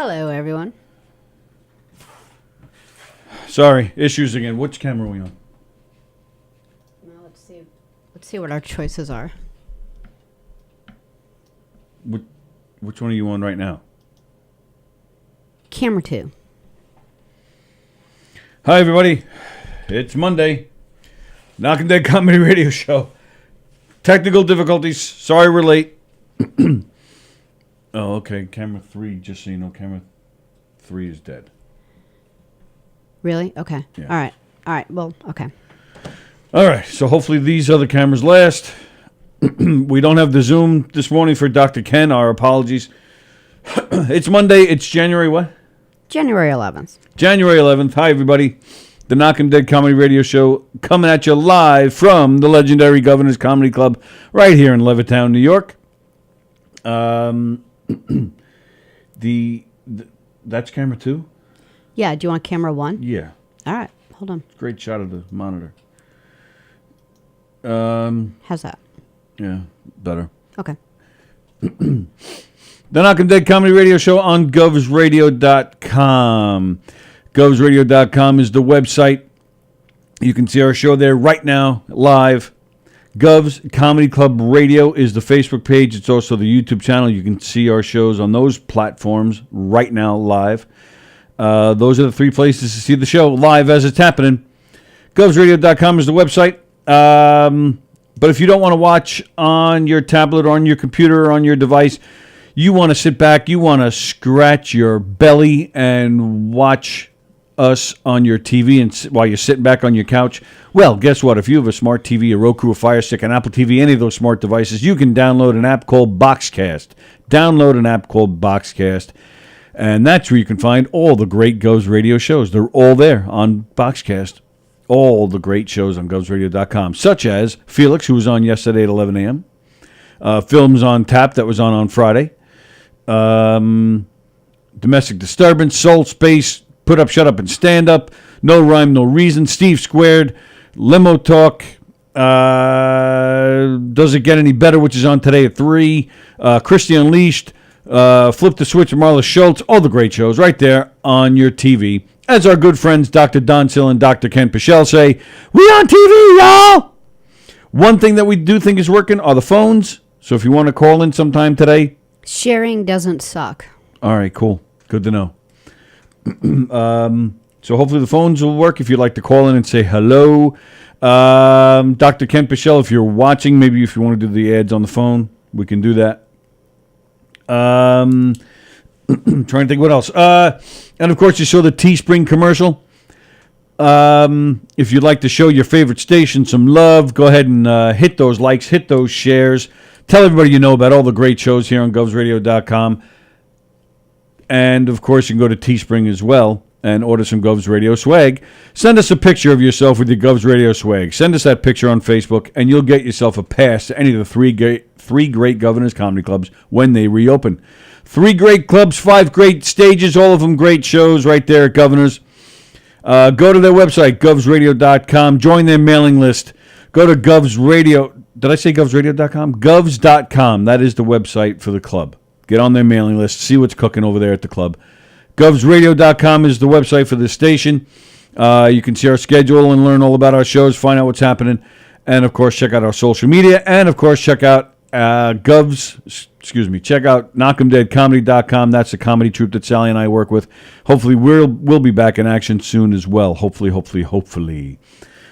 Hello, everyone. Sorry, issues again. Which camera are we on? Now let's see what our choices are. Which one are you on right now? Camera 2. Hi, everybody. It's Monday. Knockem Dead Comedy Radio Show. Technical difficulties. Sorry we're late. Oh, okay. Camera 3, just so you know, camera 3 is dead. Really? Okay. Yeah. All right. Well, okay. All right. So hopefully these other cameras last. We don't have the Zoom this morning for Dr. Ken. Our apologies. It's Monday. It's January what? January 11th. January 11th. Hi, everybody. The Knockem Dead Comedy Radio Show coming at you live from the legendary Governor's Comedy Club right here in Levittown, New York. That's camera 2? Yeah. Do you want camera 1? Yeah. All right. Hold on. Great shot of the monitor. How's that? Yeah, better. Okay. The Knockem Dead Comedy Radio Show on govsradio.com. Govsradio.com is the website. You can see our show there right now, live. Gov's Comedy Club Radio is the Facebook page. It's also the YouTube channel. You can see our shows on those platforms right now, live. Those are the three places to see the show live as it's happening. Govsradio.com is the website. But if you don't want to watch on your tablet or on your computer or on your device, you want to sit back, you want to scratch your belly and watch us on your TV and while you're sitting back on your couch, well, guess what? If you have a smart TV, a Roku, a Fire Stick, an Apple TV, any of those smart devices, you can download an app called Boxcast. Download an app called Boxcast, and that's where you can find all the great Govs Radio shows. They're all there on Boxcast. All the great shows on govsradio.com, such as Felix, who was on yesterday at 11 a.m., Films on Tap that was on Friday, Domestic Disturbance, Soul Space, Put Up, Shut Up, and Stand Up, No Rhyme, No Reason, Steve Squared, Limo Talk, Does It Get Any Better, which is on today at 3, Christy Unleashed, Flip the Switch with Marla Schultz, all the great shows right there on your TV. As our good friends Dr. Don Sill and Dr. Ken Pichelle say, we on TV, y'all! One thing that we do think is working are the phones. So if you want to call in sometime today. Sharing doesn't suck. All right, cool. Good to know. So hopefully the phones will work if you'd like to call in and say hello. Dr. Ken Pichelle, if you're watching, maybe if you want to do the ads on the phone, we can do that. Trying to think what else. And, of course, you saw the Teespring commercial. If you'd like to show your favorite station some love, go ahead and hit those likes, hit those shares. Tell everybody you know about all the great shows here on govsradio.com. And, of course, you can go to Teespring as well and order some Govs Radio swag. Send us a picture of yourself with your Govs Radio swag. Send us that picture on Facebook, and you'll get yourself a pass to any of the three great Governors Comedy Clubs when they reopen. 3 great clubs, 5 great stages, all of them great shows right there at Governors. Go to their website, govsradio.com. Join their mailing list. Go to Govs Radio. Did I say govsradio.com? Govs.com. That is the website for the club. Get on their mailing list. See what's cooking over there at the club. Govsradio.com is the website for this station. You can see our schedule and learn all about our shows, find out what's happening. And, of course, check out our social media. And, of course, check out check out KnockemDeadComedy.com. That's the comedy troupe that Sallie and I work with. Hopefully we'll be back in action soon as well. Hopefully.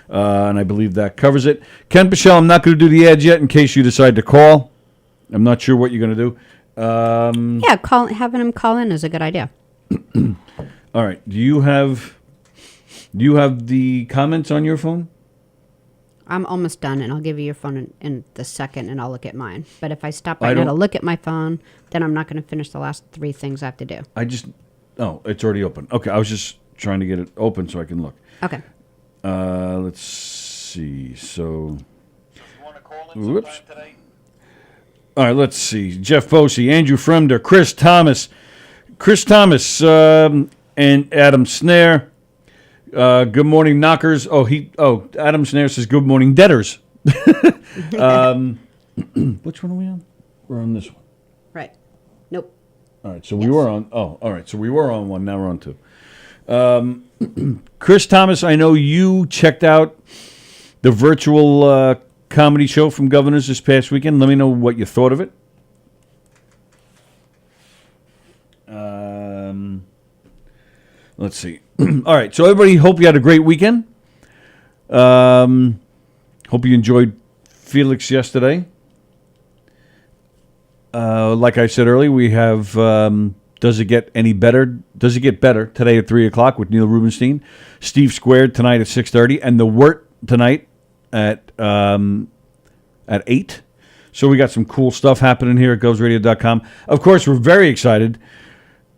And I believe that covers it. Ken Pichelle, I'm not going to do the ads yet in case you decide to call. I'm not sure what you're going to do. Having him call in is a good idea. All right. Do you have the comments on your phone? I'm almost done, and I'll give you your phone in the second, and I'll look at mine. But if I stop right now to look at my phone, then I'm not going to finish the last 3 things I have to do. It's already open. Okay, I was just trying to get it open so I can look. Okay. Let's see. So, if you want to call in sometime today. All right, let's see. Jeff Posey, Andrew Fremder, Chris Thomas, and Adam Snare. Good morning, knockers. Adam Snare says good morning, debtors. Which one are we on? We're on this one. Right. Nope. All right, so we were on. Oh, all right, so we were on one. Now we're on two. Chris Thomas, I know you checked out the virtual comedy show from Governors this past weekend. Let me know what you thought of it. Let's see. All right, so everybody, hope you had a great weekend. Hope you enjoyed Felix yesterday. Like I said earlier, we have Does It Get Any Better? Does It Get Better today at 3 o'clock with Neil Rubenstein. Steve Squared tonight at 6:30. And The Wort tonight at 8. So we got some cool stuff happening here at govsradio.com. Of course, we're very excited.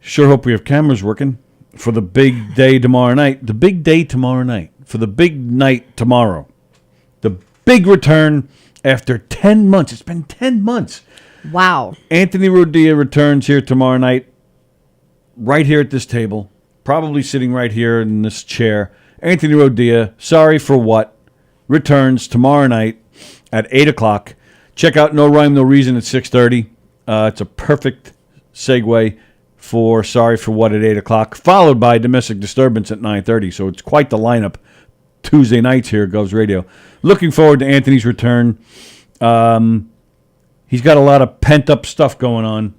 Sure hope we have cameras working for the big day tomorrow night. The big day tomorrow night. For the big night tomorrow. The big return after 10 months. It's been 10 months. Wow. Anthony Rodia returns here tomorrow night, right here at this table, probably sitting right here in this chair. Anthony Rodia, Sorry for What, returns tomorrow night at 8 o'clock. Check out No Rhyme, No Reason at 6:30. It's a perfect segue for Sorry for What at 8 o'clock, followed by Domestic Disturbance at 9:30. So it's quite the lineup Tuesday nights here at Govs Radio. Looking forward to Anthony's return. He's got a lot of pent-up stuff going on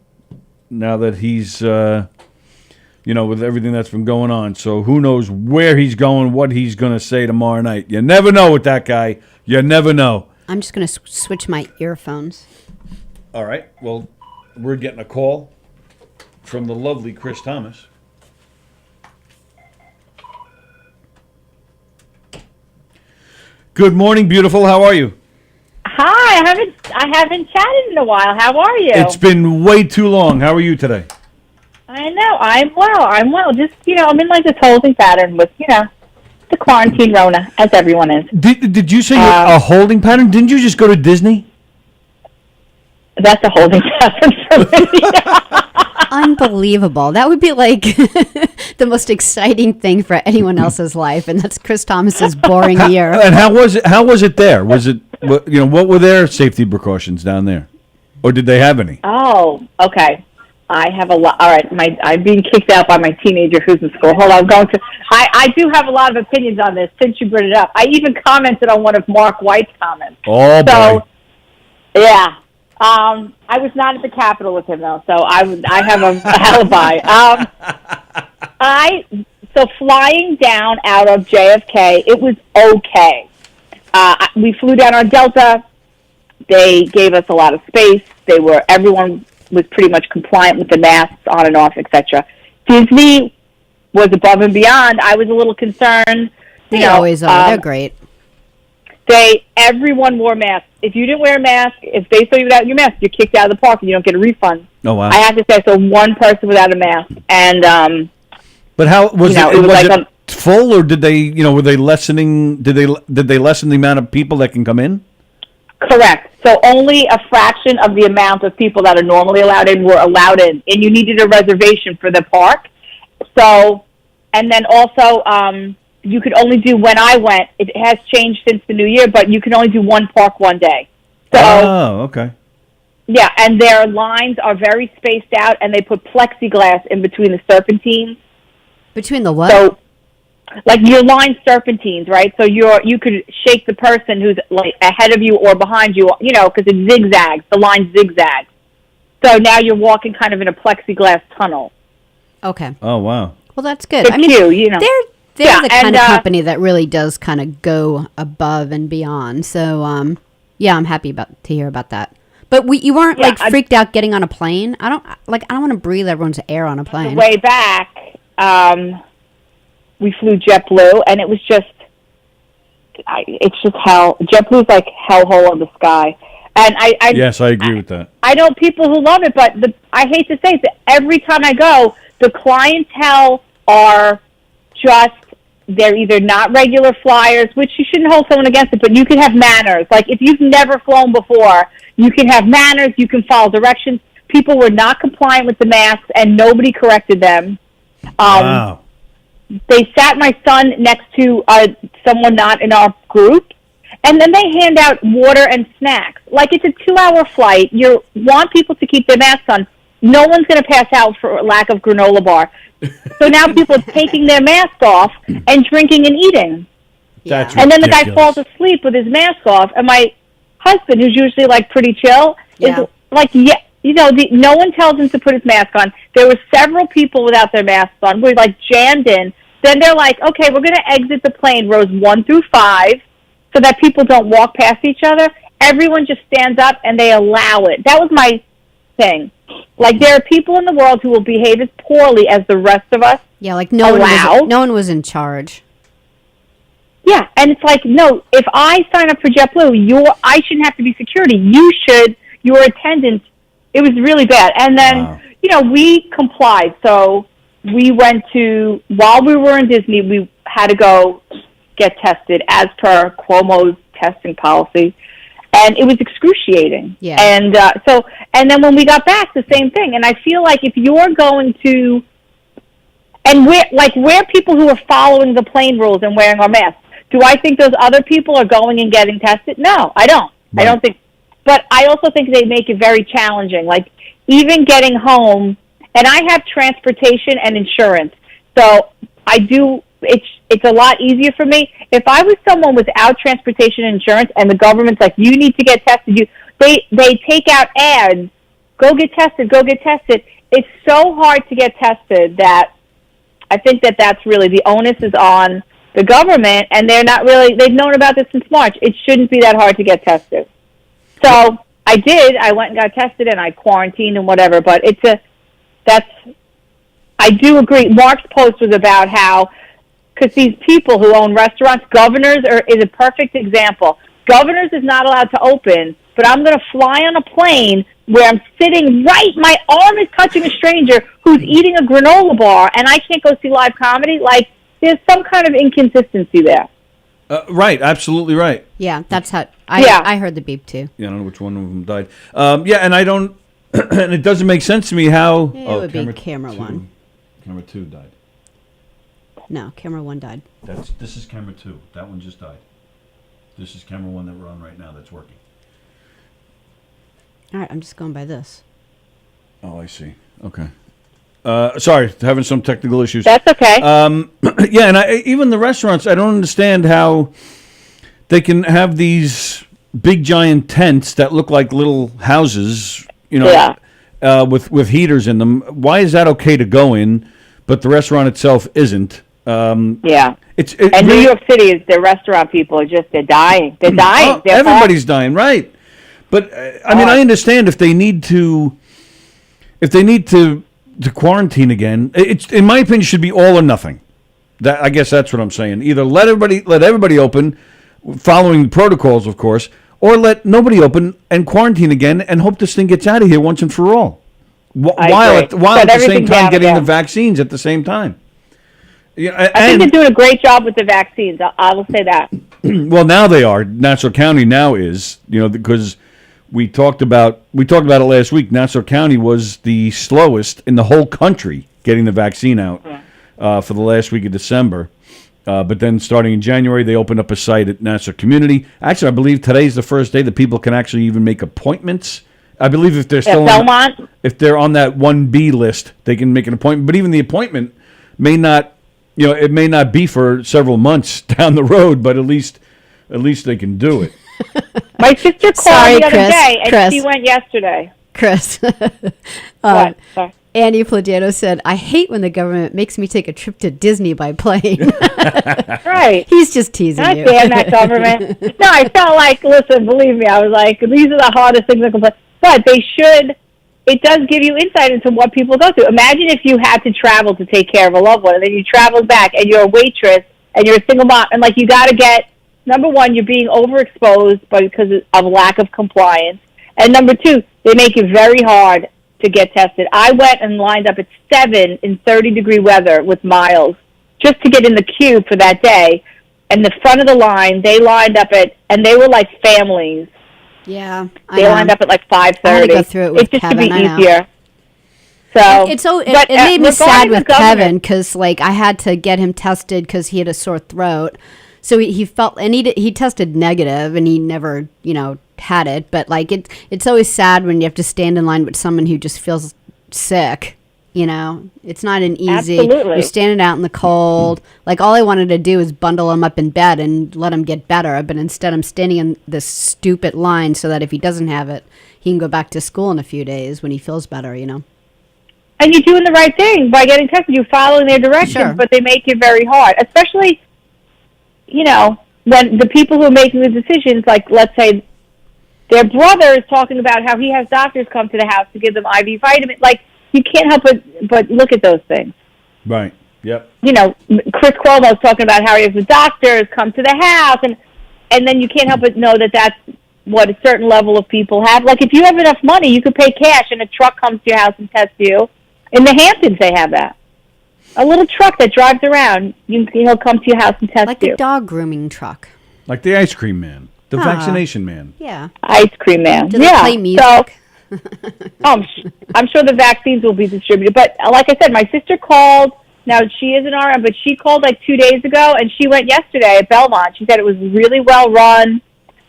now that he's, with everything that's been going on. So who knows where he's going, what he's going to say tomorrow night. You never know with that guy. You never know. I'm just going to switch my earphones. All right. Well, we're getting a call from the lovely Chris Thomas. Good morning, beautiful. How are you? Hi, I haven't chatted in a while. How are you? It's been way too long. How are you today? I know. I'm well. Just, I'm in like this holding pattern with, the quarantine Rona, as everyone is. Did you say a holding pattern? Didn't you just go to Disney? That's a holding pattern for me. Unbelievable. That would be like the most exciting thing for anyone else's life, and that's Chris Thomas's boring year. And how was it? How was it there? Was it, what were their safety precautions down there? Or did they have any? Oh, okay. I have a lot. All right, I'm being kicked out by my teenager who's in school. Hold on, I do have a lot of opinions on this since you brought it up. I even commented on one of Mark White's comments. Oh, boy. Yeah. I was not at the Capitol with him though, so I have a alibi. So flying down out of JFK, it was okay. We flew down on Delta. They gave us a lot of space. Everyone was pretty much compliant with the masks on and off, etc. Disney was above and beyond. I was a little concerned. They always are. They're great. Everyone wore masks. If you didn't wear a mask, if they saw you without your mask, you're kicked out of the park and you don't get a refund. Oh, wow. I have to say, so one person without a mask. And, but how was it? Was like it full, or did they, were they lessening, did they lessen the amount of people that can come in? Correct. So only a fraction of the amount of people that are normally allowed in were allowed in. And you needed a reservation for the park. So, and then also, you could only do, when I went, it has changed since the new year, but you can only do one park one day. So, okay. Yeah, and their lines are very spaced out, and they put plexiglass in between the serpentines. Between the what? So, like your line serpentines, right? So you could shake the person who's like ahead of you or behind you, because it zigzags. The line zigzags. So now you're walking kind of in a plexiglass tunnel. Okay. Oh, wow. Well, that's good. It's cute, They're the kind of company that really does kind of go above and beyond. So, I'm happy to hear about that. But you weren't freaked out getting on a plane. I don't want to breathe everyone's air on a plane. Way back, we flew JetBlue, and it was it's just hell. JetBlue's like hellhole on the sky. And yes, I agree with that. I know people who love it, but I hate to say it, every time I go, the clientele are just, they're either not regular flyers, which you shouldn't hold someone against it, but you can have manners. Like, if you've never flown before, you can have manners, you can follow directions. People were not compliant with the masks, and nobody corrected them. Wow. They sat my son next to someone not in our group, and then they hand out water and snacks. Like, it's a 2-hour flight. You want people to keep their masks on. no one's going to pass out for lack of granola bar. So now people are taking their mask off and drinking and eating. That's and then the guy ridiculous. falls asleep with his mask off, and my husband, who's usually like pretty chill, is like, no one tells him to put his mask on. There were several people without their masks on. We're like jammed in. Then they're like, okay, we're going to exit the plane rows 1 through 5 so that people don't walk past each other. Everyone just stands up and they allow it. That was my thing. Like, there are people in the world who will behave as poorly as the rest of us. Yeah, like no one was in charge. Yeah, and it's like, no, if I sign up for JetBlue, I shouldn't have to be security. You should, your attendance. It was really bad. And then, we complied. So we went to, while we were in Disney, we had to go get tested as per Cuomo's testing policy. And it was excruciating. Yeah. And and then when we got back, the same thing. And I feel like if you're going to, and we're people who are following the plane rules and wearing our masks. Do I think those other people are going and getting tested? No, I don't. Right. I don't think. But I also think they make it very challenging. Like, even getting home, and I have transportation and insurance, so I do. It's a lot easier for me. If I was someone without transportation and insurance, and the government's like, you need to get tested, they take out ads. Go get tested. Go get tested. It's so hard to get tested that I think that's really the onus is on the government, and they've known about this since March. It shouldn't be that hard to get tested. So I did. I went and got tested, and I quarantined and whatever. But I do agree. Mark's post was about how, because these people who own restaurants, Governors is a perfect example. Governors is not allowed to open, but I'm going to fly on a plane where I'm sitting my arm is touching a stranger who's eating a granola bar, and I can't go see live comedy. Like, there's some kind of inconsistency there. Right, absolutely right. Yeah, that's how I heard the beep too. Yeah, I don't know which one of them died. And I don't, and it doesn't make sense to me how. It would be camera 1. Camera 2 died. No, camera 1 died. This is camera 2. That one just died. This is camera 1 that we're on right now. That's working. All right, I'm just going by this. Oh, I see. Okay. Sorry, having some technical issues. That's okay. And even the restaurants, I don't understand how they can have these big giant tents that look like little houses, with heaters in them. Why is that okay to go in, but the restaurant itself isn't? And really, New York City, the restaurant people they're dying. They're dying. Everybody's dying, right? But I understand if they need to quarantine again. It's, in my opinion, should be all or nothing. I guess that's what I'm saying. Either let everybody open, following the protocols, of course, or let nobody open and quarantine again and hope this thing gets out of here once and for all. While at the same time getting the vaccines at the same time. Yeah, I think they're doing a great job with the vaccines. I will say that. Well, now they are. Nassau County now is, because we talked about it last week. Nassau County was the slowest in the whole country getting the vaccine out for the last week of December. But then starting in January, they opened up a site at Nassau Community. Actually, I believe today's the first day that people can actually even make appointments. I believe if they're still if they're on that 1B list, they can make an appointment. But even the appointment may not, it may not be for several months down the road, but at least they can do it. My sister called the other day, and she went yesterday. Chris. What? Sorry. Andy Plagiano said, I hate when the government makes me take a trip to Disney by plane. Right. He's just teasing you. Damn that government. No, I felt like, listen, believe me, I was like, these are the hardest things I can play. But it does give you insight into what people go through. Imagine if you had to travel to take care of a loved one, and then you traveled back, and you're a waitress, and you're a single mom, and you got to get, number one, you're being overexposed because of lack of compliance. And number two, they make it very hard to get tested. I went and lined up at 7 in 30-degree weather with Miles just to get in the queue for that day. And the front of the line, they lined up and they were like families. Yeah, they lined up at 5:30. I had to go through it with just Kevin. to be easier. So it made me sad with Kevin because I had to get him tested because he had a sore throat. So he felt, and he tested negative, and he never, had it. But it's always sad when you have to stand in line with someone who just feels sick. You know, it's not an easy. Absolutely. You're standing out in the cold. Like, all I wanted to do is bundle him up in bed and let him get better. But instead, I'm standing in this stupid line so that if he doesn't have it, he can go back to school in a few days when he feels better, you know. And you're doing the right thing by getting tested. You're following their directions, Sure. but they make it very hard. Especially, you know, when the people who are making the decisions, like, let's say, their brother is talking about how he has doctors come to the house to give them IV vitamins. Like, you can't help but look at those things. Right. Yep. You know, Chris Cuomo's talking about how he has the doctors come to the house, and then you can't help but know that that's what a certain level of people have. Like, if you have enough money, you could pay cash, and a truck comes to your house and tests you. In the Hamptons, they have that. A little truck that drives around. He'll come to your house and test Like you. a dog grooming truck. Like the ice cream man, the vaccination man. Yeah. Ice cream man. Do they play music? So, I'm sure the vaccines will be distributed. But like I said, my sister called. Now, she is an RM, but she called like 2 days ago, and she went yesterday at Belmont. She said it was really well run.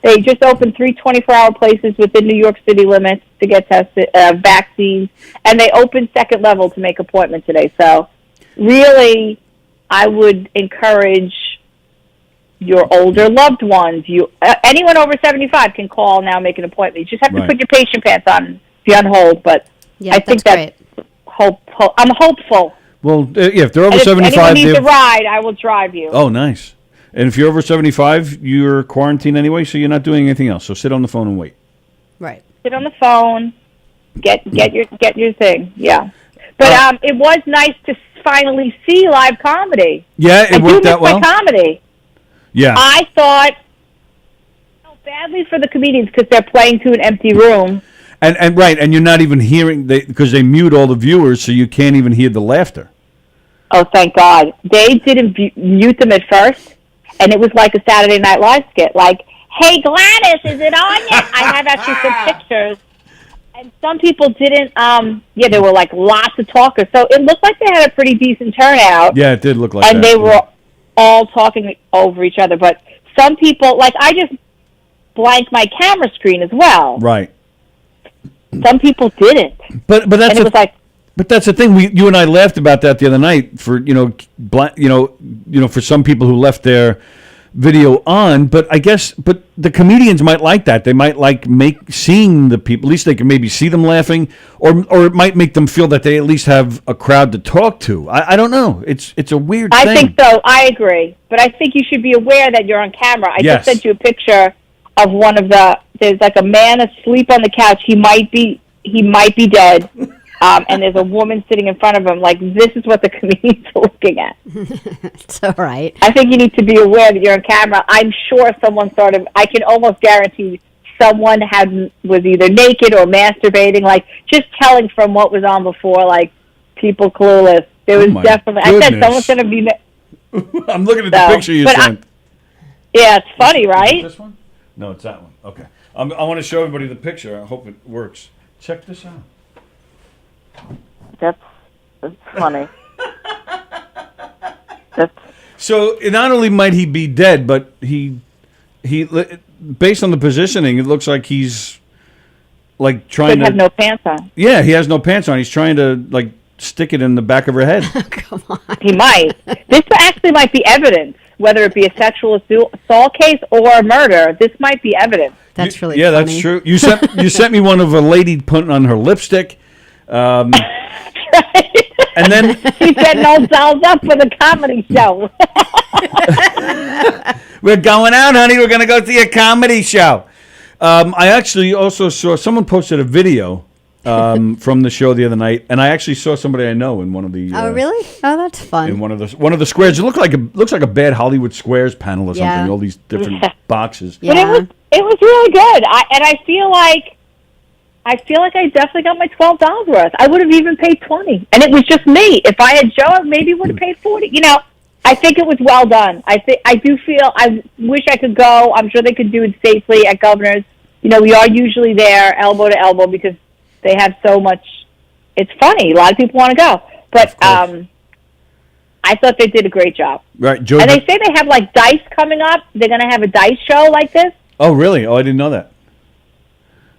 They just opened 3 24-hour places within New York City limits to get tested, vaccines, and they opened second level to make appointments today. So, really, I would encourage your older loved ones. Anyone over 75 can call now, make an appointment. You just have to put your patient pants on and be on hold. But Yeah, I think that's great. I'm hopeful. Well, yeah, if they're over And if 75, anyone needs a ride, I will drive you. Oh, nice. And if you're over 75, you're quarantined anyway, so you're not doing anything else. So sit on the phone and wait. Right. Sit on the phone, get your thing. Yeah. But it was nice to finally see live comedy. Yeah, it worked out well. I do miss my comedy. Yeah. I thought badly for the comedians because they're playing to an empty room. And right, and you're not even hearing because they mute all the viewers, so you can't even hear the laughter. Oh, thank God! They didn't mute them at first, and it was like a Saturday Night Live skit. Like, "Hey Gladys, is it on yet?" I have actually some pictures, and some people didn't. Yeah, there were like lots of talkers, so it looked like they had a pretty decent turnout. Yeah, it did look like that. And they were all talking over each other, but some people, like, I just blanked my camera screen as well. Right. Some people didn't. But that's and it was like. But that's the thing. You and I laughed about that the other night for for some people who left their video on. But I guess the comedians might like that. They might like seeing the people. At least they can maybe see them laughing, or it might make them feel that they at least have a crowd to talk to. I don't know. It's a weird thing. I think so. I agree. But I think you should be aware that you're on camera. I just sent you a picture of one of there's like a man asleep on the couch. He might be dead. And there's a woman sitting in front of him. Like, this is what the comedians are looking at. It's all right. I think you need to be aware that you're on camera. I'm sure someone I can almost guarantee someone was either naked or masturbating. Like, just telling from what was on before, like, people clueless. There was definitely, I said someone's going to be. I'm looking at the picture you sent. Yeah, it's funny, right? This one? No, it's that one. Okay. I want to show everybody the picture. I hope it works. Check this out. That's funny. So not only might he be dead, but he based on the positioning, it looks like he's like trying to have no pants on. Yeah, he has no pants on. He's trying to like stick it in the back of her head. Come on. He might. This actually might be evidence, whether it be a sexual assault case or a murder. This might be evidence. That's really funny. That's true. You sent me one of a lady putting on her lipstick. Right. And then he said, "No dolls up for the comedy show." We're going out, honey. We're going to go see a comedy show. I actually also saw someone posted a video from the show the other night, and I actually saw somebody I know in one of the. Oh, really? Oh, that's fun. In one of the squares. It looks like a bad Hollywood Squares panel or something. All these different boxes. Yeah. But it was really good. I feel like I definitely got my $12 worth. I would have even paid $20, and it was just me. If I had Joe, I maybe would have paid $40. You know, I think it was well done. I wish I could go. I'm sure they could do it safely at Governor's. You know, we are usually there elbow to elbow because they have so much. It's funny. A lot of people want to go, but I thought they did a great job. Right, Joe. And they say they have like dice coming up. They're going to have a dice show like this. Oh, really? Oh, I didn't know that.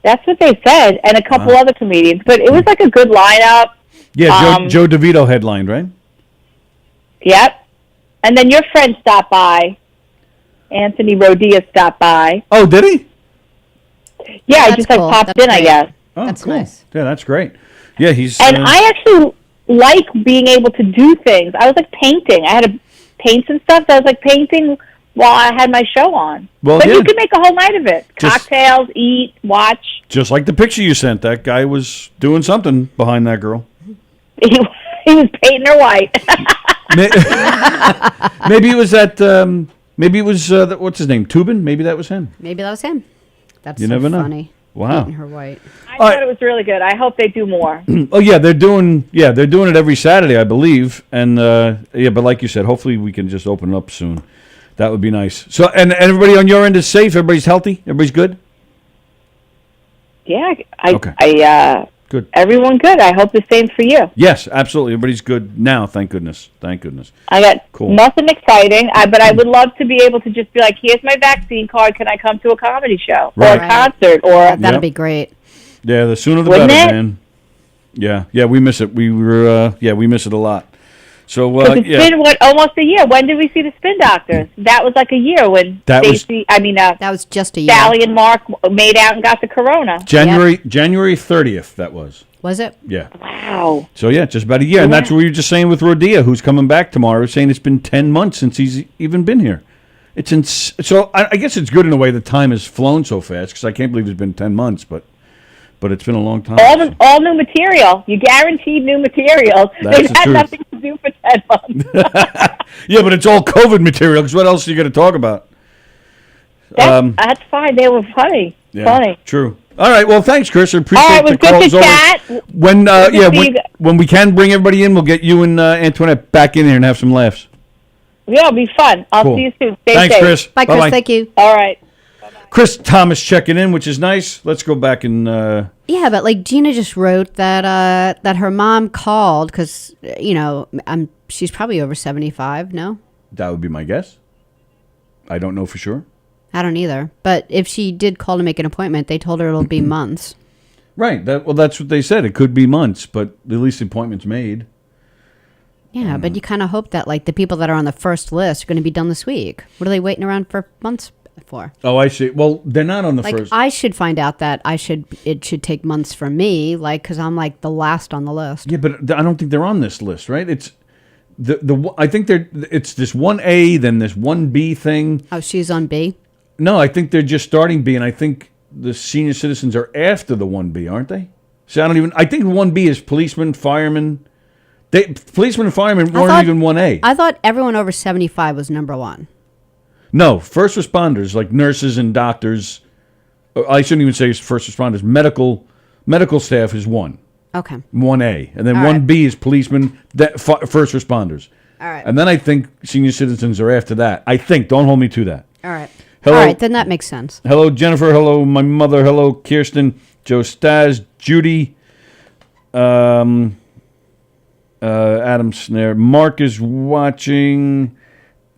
That's what they said, and a couple other comedians. But it was like a good lineup. Yeah, Joe DeVito headlined, right? Yep. And then your friend stopped by. Anthony Rodia stopped by. Oh, did he? Yeah, I That's just cool. popped That's in, I great. guess. Oh, That's cool. nice. Yeah, that's great. Yeah, he's... And I actually like being able to do things. I was like painting. I had to paint some stuff. So I was like painting while I had my show on. Well, but yeah. you could make a whole night of it. Just- Cocktails, eat, watch. Just like the picture you sent, that guy was doing something behind that girl. He was painting her white. Maybe it was that... maybe it was, what's his name, Tubin? Maybe that was him. Maybe that was him. That's You so never know. funny. Wow. Eating her white. I thought it was really good. I hope they do more. Oh yeah, they're doing it every Saturday, I believe. And yeah, but like you said, hopefully we can just open it up soon. That would be nice. So and everybody on your end is safe. Everybody's healthy. Everybody's good. Yeah, Okay. Good. Everyone good. I hope the same for you. Yes, absolutely. Everybody's good now. Thank goodness. Thank goodness. I got Cool. nothing exciting, but I would love to be able to just be like, here's my vaccine card. Can I come to a comedy show Right. or a concert? Or That'd Yep. be great. Yeah, the sooner the Wouldn't better, it? man. Yeah, we miss it. We were we miss it a lot. So 'cause it's yeah, been almost a year. When did we see the Spin Doctors? That was like a year when That was- That was just a year. Sallie and Mark made out and got the corona. January 30th. That was. Was it? Yeah. Wow. So yeah, just about a year, and that's what we were just saying with Rodia, who's coming back tomorrow, saying it's been 10 months since he's even been here. It's so I guess it's good in a way that time has flown so fast because I can't believe it's been 10 months, but it's been a long time. All new material. You guaranteed new material. That's They've the had truth. nothing to do for 10 months. Yeah, but it's all COVID material because what else are you going to talk about? That's fine. They were funny. Yeah, Funny. True. All right. Well, thanks, Chris. I appreciate All right, it was the good calls. to chat. When Good to see you. when we can bring everybody in, we'll get you and Antoinette back in here and have some laughs. Yeah, it'll be fun. I'll Cool. see you soon. Stay Thanks, safe. Chris. Bye, Chris. Bye-bye. Thank you. All right. Chris Thomas checking in, which is nice. Let's go back and. Yeah, but like Gina just wrote that that her mom called because she's probably over 75. No, That would be my guess. I don't know for sure. I don't either. But if she did call to make an appointment, they told her it'll be months. Right. That's what they said. It could be months, but at least the appointment's made. Yeah, but you kind of hope that like the people that are on the first list are going to be done this week. What are they waiting around for months for? Oh, I see. Well, they're not on the Like first. I should find out that it should take months for me, like because I'm like the last on the list. Yeah, but I don't think they're on this list, right? It's I think it's this 1A, then this 1B thing. Oh, she's on B. No, I think they're just starting B, and I think the senior citizens are after the 1B, aren't they? So I think 1B is policemen, firemen. Policemen and firemen weren't even 1A. I thought everyone over 75 was number one. No, first responders like nurses and doctors. I shouldn't even say first responders. Medical staff is 1. Okay. 1A, and then All 1B is policemen, first responders. All right. And then I think senior citizens are after that. I think. Don't hold me to that. All right. Hello. All right, then that makes sense. Hello, Jennifer. Hello, my mother. Hello, Kirsten. Joe Staz. Judy. Adam Snare. Mark is watching.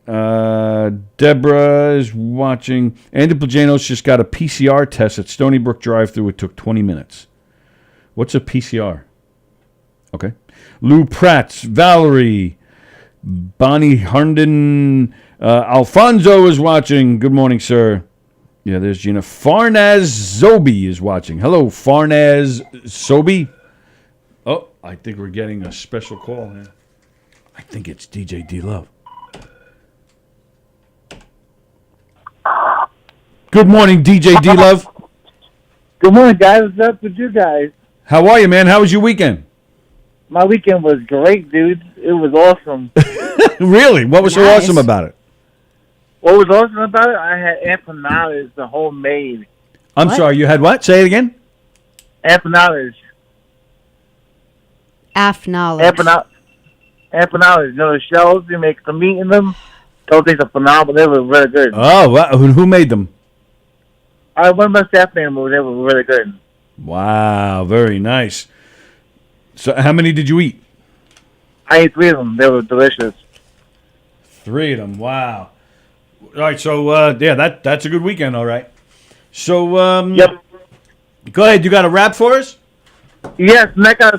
Deborah is watching. Andy Plajanos just got a PCR test at Stony Brook drive-thru. It took 20 minutes. What's a PCR? Okay. Lou Pratts. Valerie. Bonnie Herndon. Alfonso is watching. Good morning, sir. Yeah, there's Gina. Farnaz Zobi is watching. Hello, Farnaz Zobi. Oh, I think we're getting a special call here. I think it's DJ D-Love. Good morning, DJ D-Love. Good morning, guys. What's up with you guys? How are you, man? How was your weekend? My weekend was great, dude. It was awesome. Really? What was so Nice. awesome about it? What was awesome about it? I had empanadas, the homemade. I'm What? sorry, you had what? Say it again. Empanadas. Knowledge. Empanadas. You know the shells, you make the meat in them? Those things are phenomenal. They were really good. Oh, wow. Who made them? One of my staff members, they were really good. Wow, very nice. So how many did you eat? I ate 3 of them. They were delicious. 3 of them. Wow. All right, so yeah, that's a good weekend, all right. So Yep. go ahead. You got a rap for us? Yes, and I got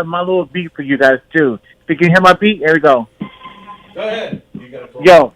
my little beat for you guys too. If you can hear my beat, here we go. Go ahead. Yo,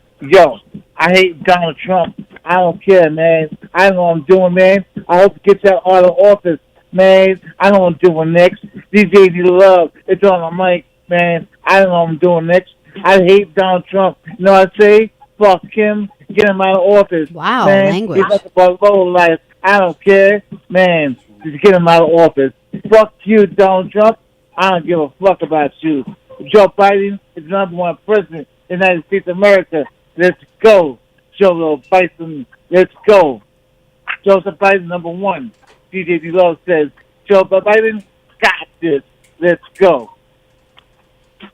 I hate Donald Trump. I don't care, man. I know what I'm doing, man. I hope he gets out of office, man. I know what I'm doing next. DJ D Love, it's on my mic, man. I don't know what I'm doing next. I hate Donald Trump. You know what I say? Fuck him. Get him out of office. Wow, man. language. He's like about low life. I don't care, man. Just get him out of office. Fuck you, Donald Trump. I don't give a fuck about you. Joe Biden is the number one president in the United States of America. Let's go. Joe Biden, let's go. Joseph Biden, number one. DJ D Love says, Joe Biden, got this. Let's go.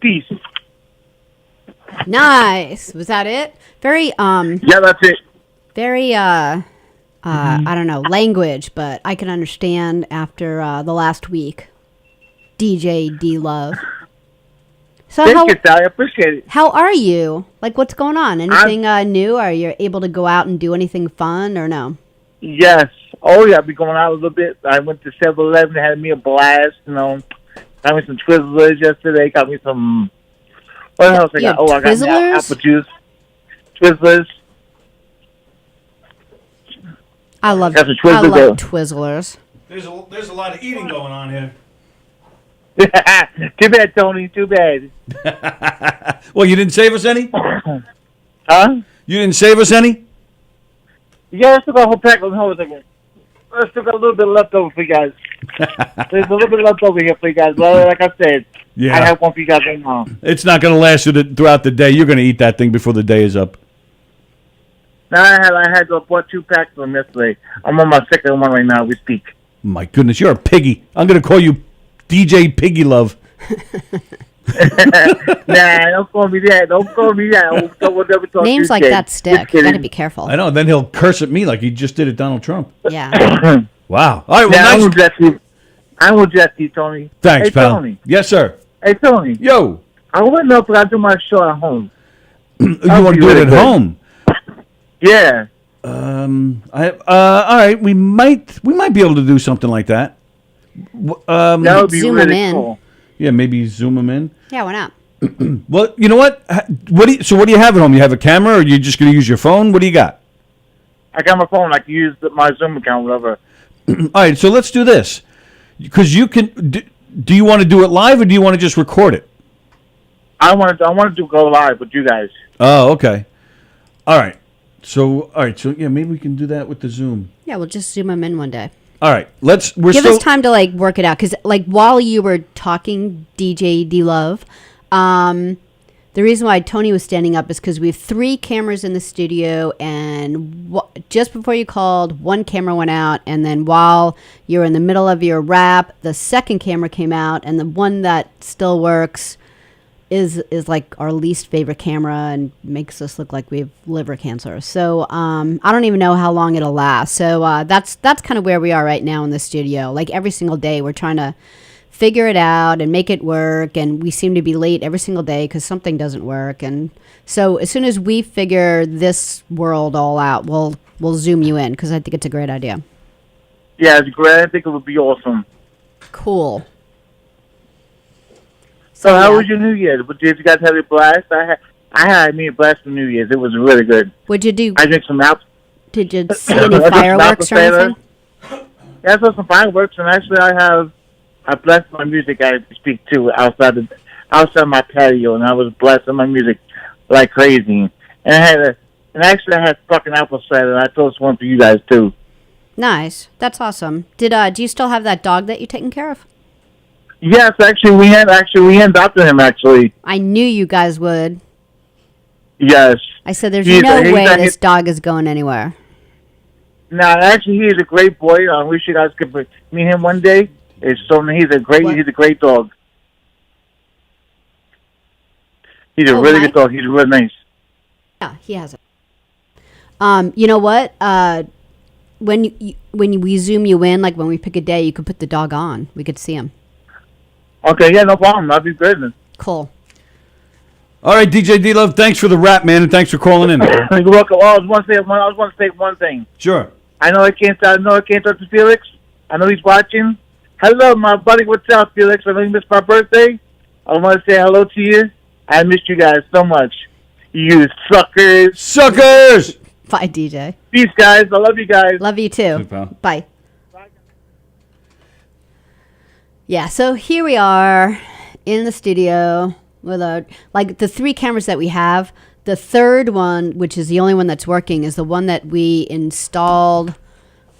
Peace. Nice. Was that it? Very Yeah, that's it. very I don't know, language, but I can understand after the last week. DJ D Love. So Thank you, Sally. I appreciate it. how are you? Like, what's going on? Anything new? Are you able to go out and do anything fun or no? Yes. Oh, yeah, I'll be going out a little bit. I went to 7-Eleven, had me a blast, you know. Got me some Twizzlers yesterday. Got me some... What else I You got? had Oh, I got me Twizzlers? apple juice. Twizzlers. I love Got some Twizzlers I love there. Twizzlers. There's a lot of eating going on here. Too bad, Tony. Too bad. Well, you didn't save us any? Huh? You didn't save us any? Yeah, I still got a whole pack of hold again. I still got a little bit left over for you guys. There's a little bit left over here for you guys. Well, like I said, Yeah. I have one for you guys right now. It's not going to last throughout the day. You're going to eat that thing before the day is up. Now I had to bought 2 packs of them yesterday. I'm on my second one right now. We speak. My goodness, you're a piggy. I'm going to call you DJ Piggy Love. Nah, don't call me that. Don't call me that. We'll never talk Names to like you, that kid. stick. Just You kidding. gotta be careful. I know. Then he'll curse at me like he just did at Donald Trump. Yeah. Wow. All right. Well, Yeah, I nice. will dress you. I will dress you, Tony. Thanks, hey, pal. Tony. Yes, sir. Hey, Tony. Yo. I want to know if I do my show at home. You want to do it really at good. home? Yeah. All right. We might be able to do something like that. That would be Zoom really 'em in. cool. Yeah, maybe zoom them in. Yeah, why not? Well, you know what? What do you have at home? You have a camera, or are you just going to use your phone? What do you got? I got my phone. I can use my Zoom account, whatever. All right, so let's do this. Because you can. Do you want to do it live, or do you want to just record it? I want to go live with you guys. Oh, okay. All right. So yeah, maybe we can do that with the Zoom. Yeah, we'll just zoom them in one day. All right, Give us time to like work it out, because like while you were talking, DJ D Love, the reason why Tony was standing up is because we have 3 cameras in the studio, and just before you called, 1 camera went out, and then while you were in the middle of your rap, the second camera came out, and the one that still works is like our least favorite camera and makes us look like we have liver cancer. So I don't even know how long it'll last. So that's kind of where we are right now in the studio. Like every single day we're trying to figure it out and make it work, and we seem to be late every single day because something doesn't work. And so as soon as we figure this world all out, we'll zoom you in, because I think it's a great idea. Yeah, it's great. I think it would be awesome. Cool. So how yeah. was your New Year's? Did you guys have a blast? I had me a blast for New Year's. It was really good. What'd you do? I drank some apple. Did you see any I drank some fireworks or apple cider. anything? Yeah, I saw some fireworks, and actually I blessed my music I speak to outside my patio, and I was blasting my music like crazy. And actually I had fucking apple cider, and I toast one for you guys too. Nice. That's awesome. Do you still have that dog that you're taking care of? Yes, actually we adopted him. Actually, I knew you guys would. yes. I said there's He's no a- he's way a- this dog is going anywhere. Now, actually, he's a great boy. I wish you guys could meet him one day. He's a great dog. He's a really good dog. He's really nice. Yeah, he has it. You know what? When we zoom you in, like when we pick a day, you could put the dog on. We could see him. Okay, yeah, no problem. That'd be great. Cool. All right, DJ D Love, thanks for the rap, man, and thanks for calling in. You're welcome. Oh, I want to say one thing. Sure. I know I can't talk to Felix. I know he's watching, Hello, my buddy. What's up, Felix? I know you missed my birthday. I want to say hello to you. I missed you guys so much. You suckers. Suckers! Bye, DJ. Peace, guys. I love you guys. Love you too. Bye. Yeah, so here we are in the studio with the 3 cameras that we have. The third one, which is the only one that's working, is the one that we installed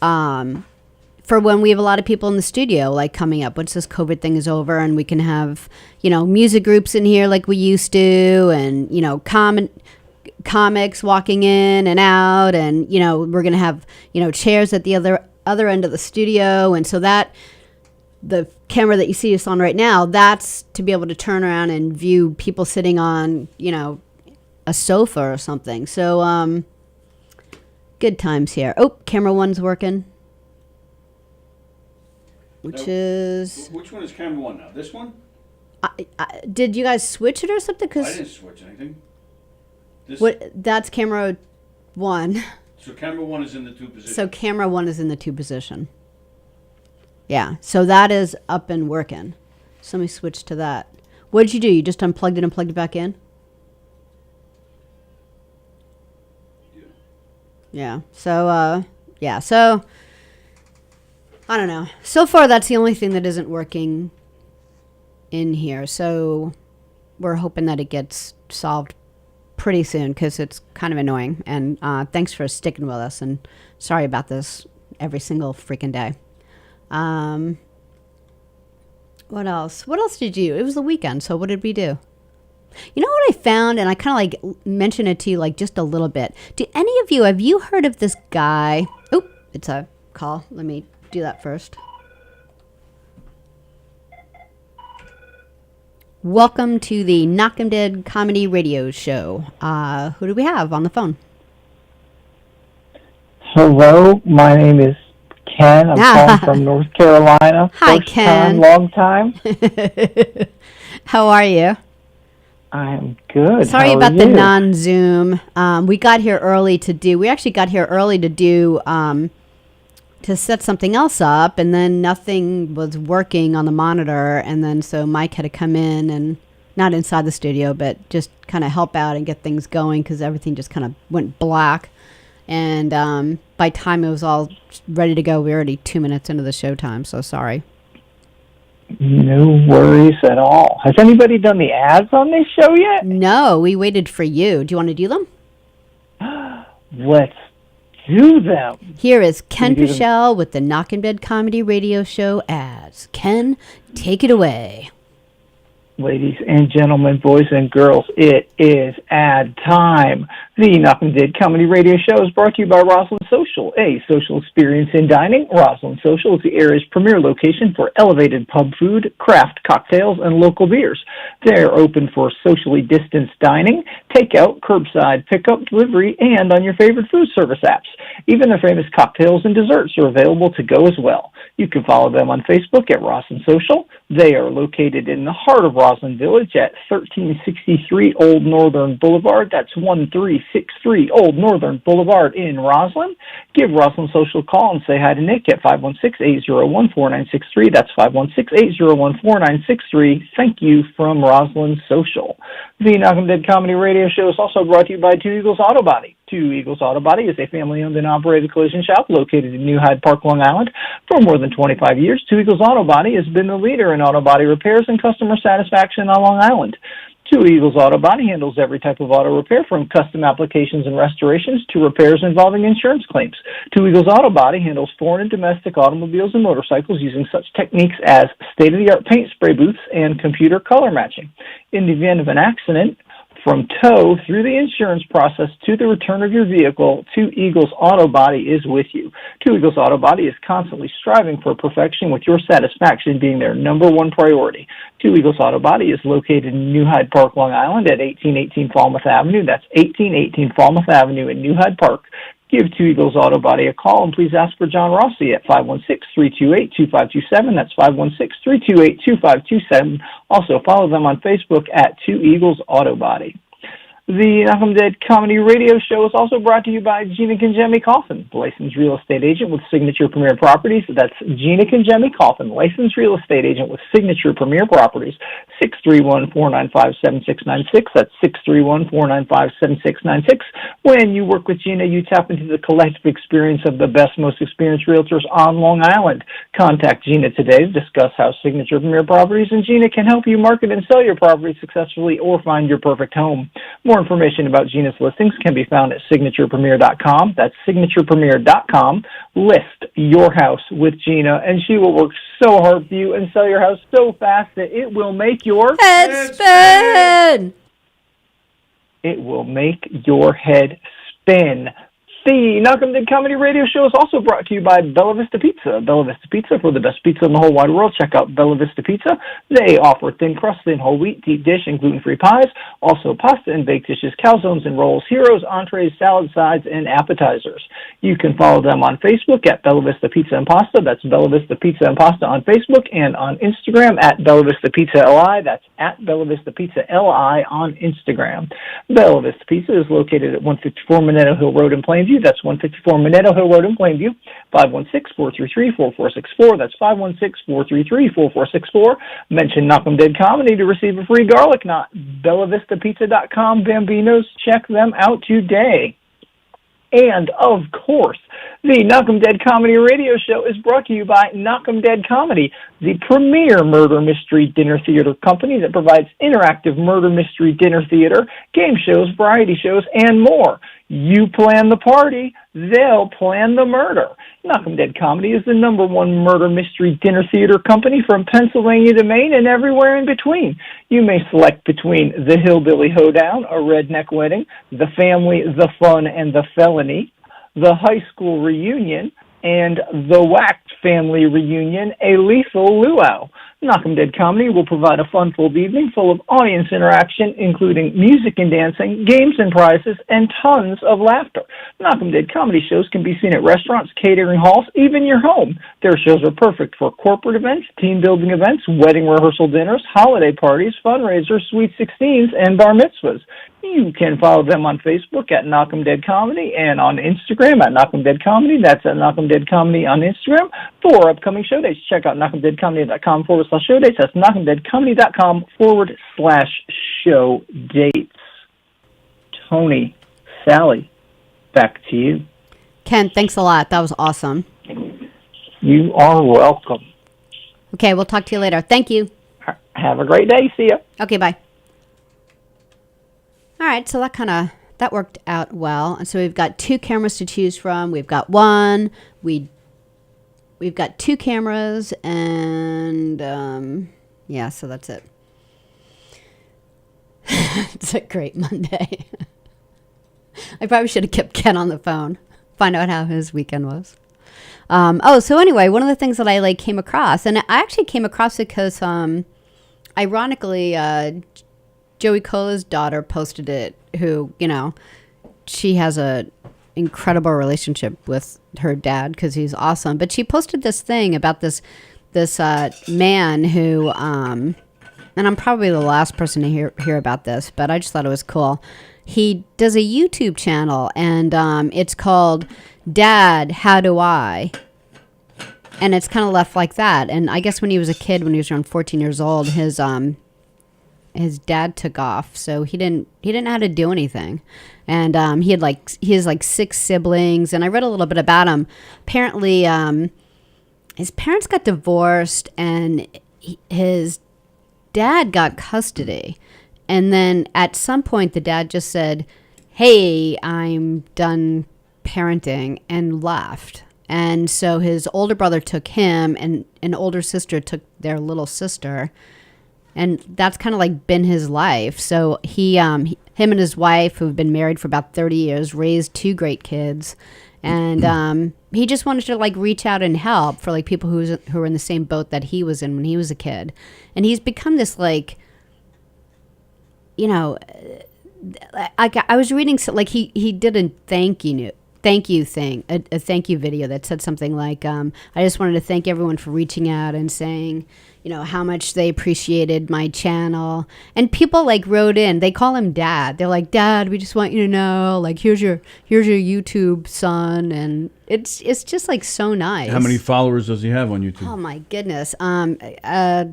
for when we have a lot of people in the studio, like coming up once this COVID thing is over, and we can have, music groups in here like we used to, and, comics walking in and out, and, we're going to have, chairs at the other end of the studio. And so that, the camera that you see us on right now, that's to be able to turn around and view people sitting on, a sofa or something. So, good times here. Oh, camera 1's working. Which one is camera 1 now? This one? Did you guys switch it or something? I didn't switch anything. That's camera 1. So camera 1 is in the 2 position. So camera 1 is in the 2 position. Yeah. So that is up and working. So let me switch to that. What did you do? You just unplugged it and plugged it back in? Yeah. So, So, I don't know. So far, that's the only thing that isn't working in here. So, we're hoping that it gets solved pretty soon because it's kind of annoying. And thanks for sticking with us. And sorry about this every single freaking day. What else? What else did you do? It was the weekend. So, what did we do? You know what I found, and I kind of mentioned it to you just a little bit. Do any of you, have you heard of this guy? Oh, it's a call. Let me do that first. Welcome to the Knockem Comedy Radio Show. Who do we have on the phone? Hello, my name is Ken. I'm calling from North Carolina. Hi, First Ken. time, long time. How are you? I'm good. Sorry How about are the you? non-Zoom. We got here early we actually got here early to do, to set something else up, and then nothing was working on the monitor, and then so Mike had to come in, and not inside the studio, but just kind of help out and get things going, because everything just kind of went black. And by the time it was all ready to go, we were already 2 minutes into the show time, so sorry. No worries at all. Has anybody done the ads on this show yet? No, we waited for you. Do you want to do them? Let's do them. Here is Ken Pichelle with the Knockem Comedy Radio Show ads. Ken, take it away. Ladies and gentlemen, boys and girls, it is ad time. The Knockem Comedy Radio Show is brought to you by Roslyn Social, a social experience in dining. Roslyn Social is the area's premier location for elevated pub food, craft cocktails, and local beers. They're open for socially distanced dining, takeout, curbside pickup, delivery, and on your favorite food service apps. Even their famous cocktails and desserts are available to go as well. You can follow them on Facebook at Roslyn Social. They are located in the heart of Roslyn Village at 1363 Old Northern Boulevard. That's 1363 Old Northern Boulevard in Roslyn. Give Roslyn Social a call and say hi to Nick at 516-801-4963. That's 516-801-4963. Thank you from Roslyn Social. The Knockem Comedy Radio Show is also brought to you by Two Eagles Auto Body. Two Eagles Auto Body is a family-owned and operated collision shop located in New Hyde Park, Long Island. For more than 25 years, Two Eagles Auto Body has been the leader in auto body repairs and customer satisfaction on Long Island. Two Eagles Auto Body handles every type of auto repair, from custom applications and restorations to repairs involving insurance claims. Two Eagles Auto Body handles foreign and domestic automobiles and motorcycles using such techniques as state-of-the-art paint spray booths and computer color matching. In the event of an accident, from tow through the insurance process to the return of your vehicle, Two Eagles Auto Body is with you. Two Eagles Auto Body is constantly striving for perfection, with your satisfaction being their number one priority. Two Eagles Auto Body is located in New Hyde Park, Long Island at 1818 Falmouth Avenue. That's 1818 Falmouth Avenue in New Hyde Park. Give Two Eagles Auto Body a call, and please ask for John Rossi at 516-328-2527. That's 516-328-2527. Also, follow them on Facebook at Two Eagles Auto Body. The Knockem Dead Comedy Radio Show is also brought to you by Gina Conjemi Coffin, licensed real estate agent with Signature Premier Properties. That's Gina Conjemi Coffin, licensed real estate agent with Signature Premier Properties. 631-495-7696. That's 631-495-7696. When you work with Gina, you tap into the collective experience of the best, most experienced realtors on Long Island. Contact Gina today to discuss how Signature Premier Properties and Gina can help you market and sell your property successfully or find your perfect home. More information about Gina's listings can be found at signaturepremier.com. That's signaturepremier.com. List your house with Gina, and she will work so hard for you and sell your house so fast that it will make your head spin. It will make your head spin. The Knockem Dead Comedy Radio Show is also brought to you by Bella Vista Pizza. Bella Vista Pizza, for the best pizza in the whole wide world. Check out Bella Vista Pizza. They offer thin crust, thin whole wheat, deep dish, and gluten-free pies. Also pasta and baked dishes, calzones and rolls, heroes, entrees, salad sides, and appetizers. You can follow them on Facebook at Bella Vista Pizza and Pasta. That's Bella Vista Pizza and Pasta on Facebook, and on Instagram at Bella Vista Pizza LI. That's at Bella Vista Pizza LI on Instagram. Bella Vista Pizza is located at 154 Minetto Hill Road in Plainview. That's 154 Minetto Hill Road in Plainview. 516-433-4464. That's 516-433-4464. Mention Knockem Dead Comedy to receive a free garlic knot. BellaVistaPizza.com. Bambinos, check them out today. And, of course, the Knockem Dead Comedy Radio Show is brought to you by Knockem Dead Comedy, the premier murder mystery dinner theater company that provides interactive murder mystery dinner theater, game shows, variety shows, and more. You plan the party, they'll plan the murder. Knockem Dead Comedy is the #1 murder mystery dinner theater company from Pennsylvania to Maine and everywhere in between. You may select between The Hillbilly Hoedown, A Redneck Wedding, The Family, The Fun, and The Felony, The High School Reunion, and The Whacked Family Reunion, A Lethal Luau. Knockem Dead Comedy will provide a fun-filled evening full of audience interaction, including music and dancing, games and prizes, and tons of laughter. Knockem Dead Comedy shows can be seen at restaurants, catering halls, even your home. Their shows are perfect for corporate events, team-building events, wedding rehearsal dinners, holiday parties, fundraisers, Sweet 16s, and bar mitzvahs. You can follow them on Facebook at Knockem Dead Comedy and on Instagram at Knockem Dead Comedy. That's at Knockem Dead Comedy on Instagram. For upcoming show dates, check out KnockemDeadComedy.com/show dates. That's KnockemDeadComedy.com/show dates. Tony, Sallie, back to you. Ken, thanks a lot. That was awesome. You are welcome. Okay, we'll talk to you later. Thank you. Have a great day. See ya. Okay, bye. All right, so that worked out well. And so we've got 2 cameras to choose from. We've got one. We've got 2 cameras, and yeah, so that's it. It's a great Monday. I probably should have kept Ken on the phone. Find out how his weekend was. So anyway, one of the things that I came across, and I actually came across because ironically, Joey Cola's daughter posted it, who, she has a incredible relationship with her dad because he's awesome. But she posted this thing about this man who, and I'm probably the last person to hear about this, but I just thought it was cool. He does a YouTube channel, and it's called Dad, How Do I? And it's kind of left like that. And I guess when he was a kid, when he was around 14 years old, his dad took off, so he didn't know how to do anything, and he has 6 siblings, and I read a little bit about him. Apparently, his parents got divorced, and his dad got custody, and then at some point the dad just said, "Hey, I'm done parenting," and left. And so his older brother took him, and an older sister took their little sister. And that's kind of been his life. So him and his wife, who've been married for about 30 years, raised 2 great kids. And he just wanted to reach out and help for people who were in the same boat that he was in when he was a kid. And he's become this I was reading he did a thank you thank you thing, a thank you video that said something like, I just wanted to thank everyone for reaching out and saying, how much they appreciated my channel. And people like wrote in, they call him Dad. They're like, Dad, we just want you to know, like, here's your YouTube, son. And it's just like so nice. How many followers does he have on YouTube? Oh my goodness. A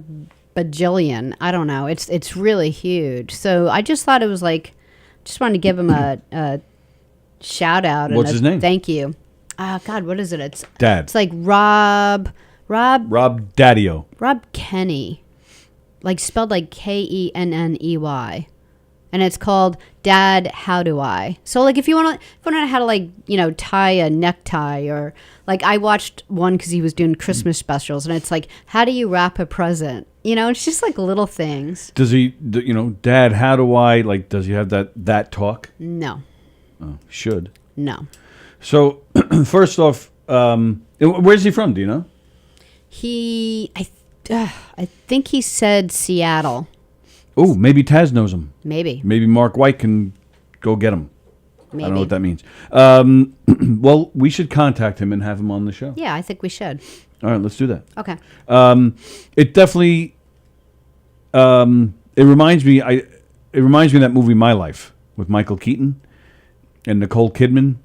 bajillion. I don't know. It's really huge. So I just thought it was like, just wanted to give him a shout out. What's his name? Thank you. Oh God, what is it? It's Dad. It's like Rob Daddio. Rob Kenny, like spelled like Kenney, and it's called Dad. How do I? So like if you want to know how to like tie a necktie, or like I watched one because he was doing Christmas specials, and it's like how do you wrap a present? It's just like little things. Does he? Dad, how do I? Like, does he have that talk? No. Oh, should. No. So, first off, where's he from? Do you know? I think he said Seattle. Oh, maybe Taz knows him. Maybe. Maybe Mark White can go get him. Maybe. I don't know what that means. Well, we should contact him and have him on the show. Yeah, I think we should. All right, let's do that. Okay. It definitely. It reminds me. It reminds me of that movie My Life with Michael Keaton and Nicole Kidman,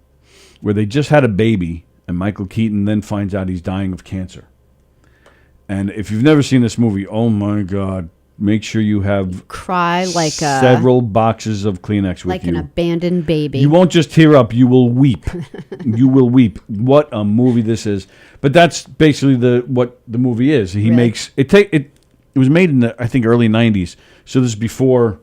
where they just had a baby, and Michael Keaton then finds out he's dying of cancer. And if you've never seen this movie, oh my God, make sure you have cry like several boxes of Kleenex with like you. An abandoned baby. You won't just tear up; you will weep. You will weep. What a movie this is! But that's basically what the movie is. He makes it. It was made in the I think early '90s, so this is before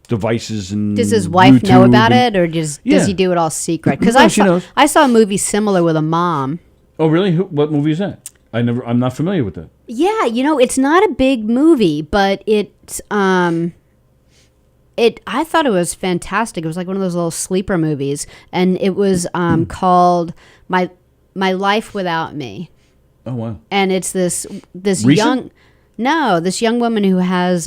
devices and. Does his wife YouTube know about it, or does he do it all secret? Because I saw a movie similar with a mom. Oh really? What movie is that? I'm not familiar with that. Yeah, it's not a big movie, but it's I thought it was fantastic. It was like one of those little sleeper movies, and it was called My Life Without Me. Oh wow. And it's this Recent? this young woman who has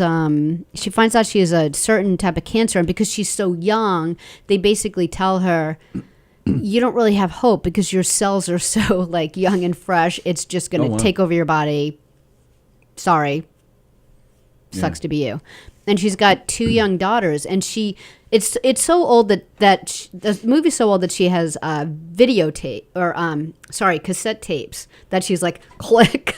she finds out she has a certain type of cancer, and because she's so young, they basically tell her you don't really have hope because your cells are so like young and fresh. It's just going to take over your body. Sorry. Sucks to be you. And she's got 2 young daughters, and it's so old the movie's so old that she has videotape or cassette tapes that she's like click.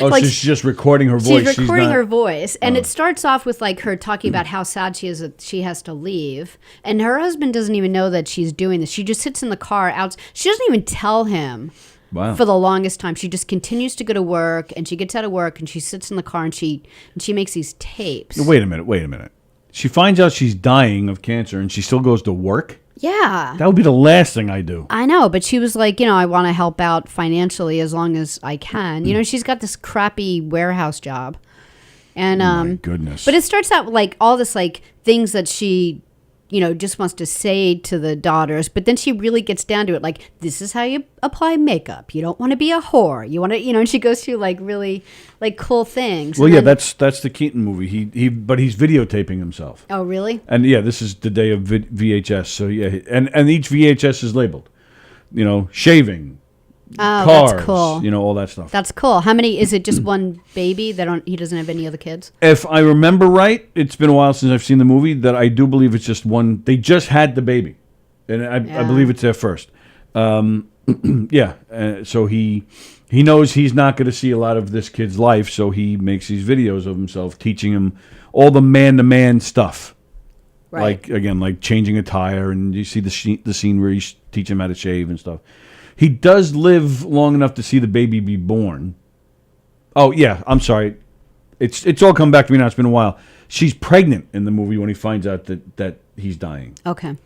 Oh, like, she's just recording her voice. She's recording her voice, and it starts off with like her talking about how sad she is that she has to leave, and her husband doesn't even know that she's doing this. She just sits in the car out. She doesn't even tell him. Wow. For the longest time, she just continues to go to work, and she gets out of work, and she sits in the car, and she makes these tapes. Wait a minute. She finds out she's dying of cancer, and she still goes to work? Yeah. That would be the last thing I do. I know, but she was like, I want to help out financially as long as I can. She's got this crappy warehouse job. And my goodness. But it starts out like all this like things that she just wants to say to the daughters, but then she really gets down to it. Like, this is how you apply makeup. You don't want to be a whore. You want to, and she goes through like really like cool things. Well, that's the Keaton movie. But he's videotaping himself. Oh, really? And yeah, this is the day of VHS. So yeah, and each VHS is labeled, shaving, cars, that's cool. All that stuff. That's cool. How many, is it just one baby he doesn't have any other kids? If I remember right, it's been a while since I've seen the movie, that I do believe it's just one. They just had the baby, and I believe it's their first. So he knows he's not going to see a lot of this kid's life, so he makes these videos of himself teaching him all the man-to-man stuff. Right. Like changing a tire, and you see the scene where he's teaching him how to shave and stuff. He does live long enough to see the baby be born. Oh, yeah, I'm sorry. It's all come back to me now. It's been a while. She's pregnant in the movie when he finds out that he's dying. Okay.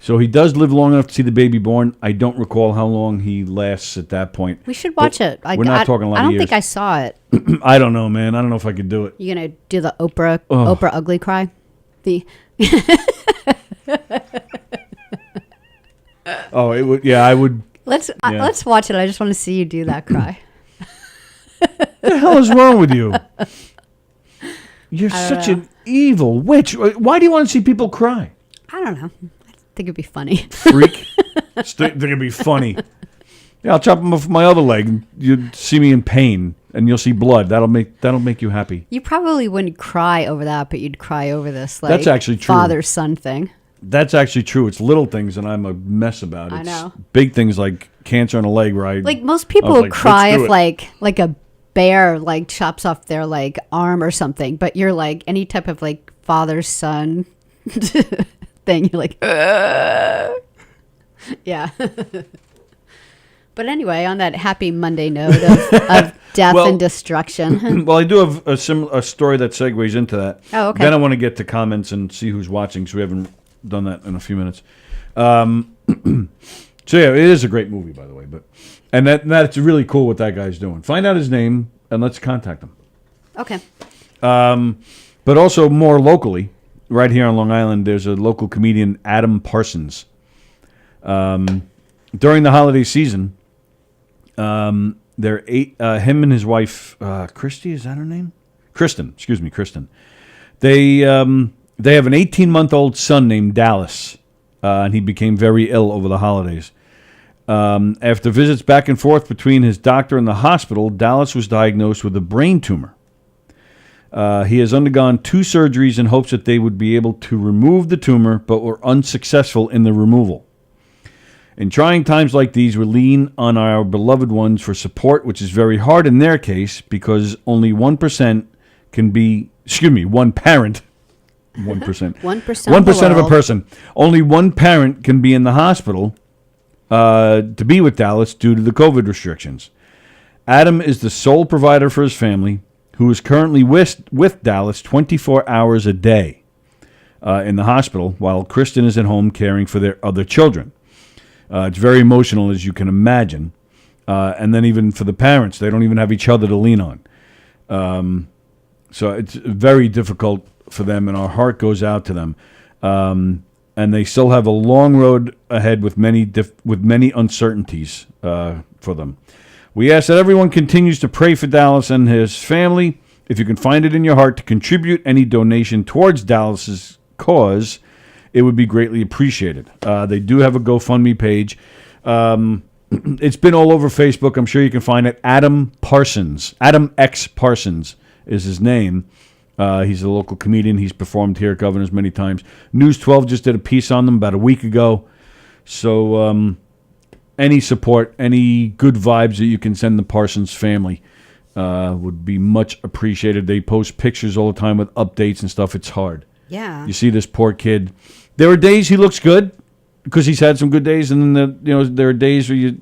So he does live long enough to see the baby born. I don't recall how long he lasts at that point. We should watch it. We're not talking a lot of years. I don't think I saw it. I don't know, man. I don't know if I could do it. You going to do the Oprah ugly cry? Oh, it would. Yeah, I would. Let's watch it. I just want to see you do that cry. What the hell is wrong with you? You're such an evil witch. Why do you want to see people cry? I don't know. I think it'd be funny. Freak. They're gonna be funny. Yeah, I'll chop them off my other leg. And you'd see me in pain, and you'll see blood. That'll make you happy. You probably wouldn't cry over that, but you'd cry over this. Like, that's actually true. Father-son thing. That's actually true. It's little things, and I'm a mess about it. I know. It's big things like cancer on a leg, where like most people would cry if like a bear like chops off their like arm or something, but you're like any type of like father-son thing. You're like, yeah. But anyway, on that happy Monday note of death and destruction. Well, I do have a story that segues into that. Oh, okay. Then I want to get to comments and see who's watching, so we haven't done that in a few minutes. So yeah, it is a great movie, by the way. And that's really cool what that guy's doing. Find out his name and let's contact him. Okay. But also more locally, right here on Long Island, there's a local comedian, Adam Parsons. During the holiday season, him and his wife, Christy, is that her name? Kristen. They have an 18-month-old son named Dallas, and he became very ill over the holidays. After visits back and forth between his doctor and the hospital, Dallas was diagnosed with a brain tumor. He has undergone 2 surgeries in hopes that they would be able to remove the tumor, but were unsuccessful in the removal. In trying times like these, we lean on our beloved ones for support, which is very hard in their case because only 1% can be, one parent. 1%. 1% of a person. Only one parent can be in the hospital to be with Dallas due to the COVID restrictions. Adam is the sole provider for his family, who is currently with Dallas 24 hours a day in the hospital, while Kristen is at home caring for their other children. It's very emotional, as you can imagine. And then even for the parents, they don't even have each other to lean on. So it's very difficult for them, and our heart goes out to them. And they still have a long road ahead with many uncertainties for them. We ask that everyone continues to pray for Dallas and his family. If you can find it in your heart to contribute any donation towards Dallas's cause, it would be greatly appreciated. They do have a GoFundMe page. It's been all over Facebook. I'm sure you can find it. Adam Parsons. Adam X Parsons is his name. He's a local comedian. He's performed here at Governor's many times. News 12 just did a piece on them about a week ago. So any support, any good vibes that you can send the Parsons family would be much appreciated. They post pictures all the time with updates and stuff. It's hard. Yeah. You see this poor kid. There are days he looks good because he's had some good days, and then there are days where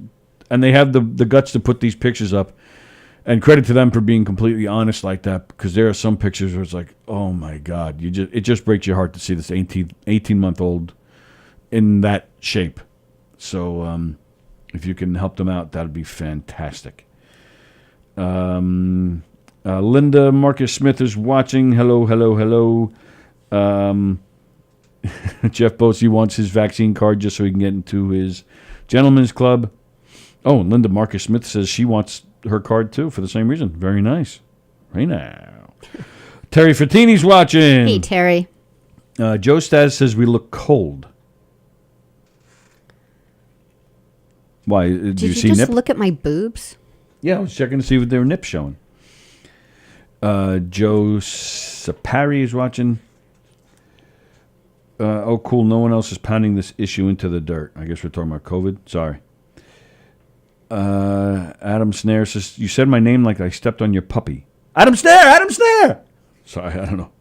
they have the guts to put these pictures up. And credit to them for being completely honest like that, because there are some pictures where it's like, oh my God, it just breaks your heart to see this 18-month-old in that shape. So if you can help them out, that would be fantastic. Linda Marcus Smith is watching. Hello. Jeff Bosey wants his vaccine card just so he can get into his gentleman's club. Oh, and Linda Marcus Smith says she wants her card too for the same reason. Very nice. Right now. Terry Frattini's watching. Hey, Terry. Joe Staz says we look cold. Why? Did you see just nip? Look at my boobs? Yeah, I was checking to see if there were nips showing. Joe Sapari is watching. Oh, cool. No one else is pounding this issue into the dirt. I guess we're talking about COVID. Sorry. Adam Snare says, you said my name like I stepped on your puppy. Adam Snare! Sorry, I don't know.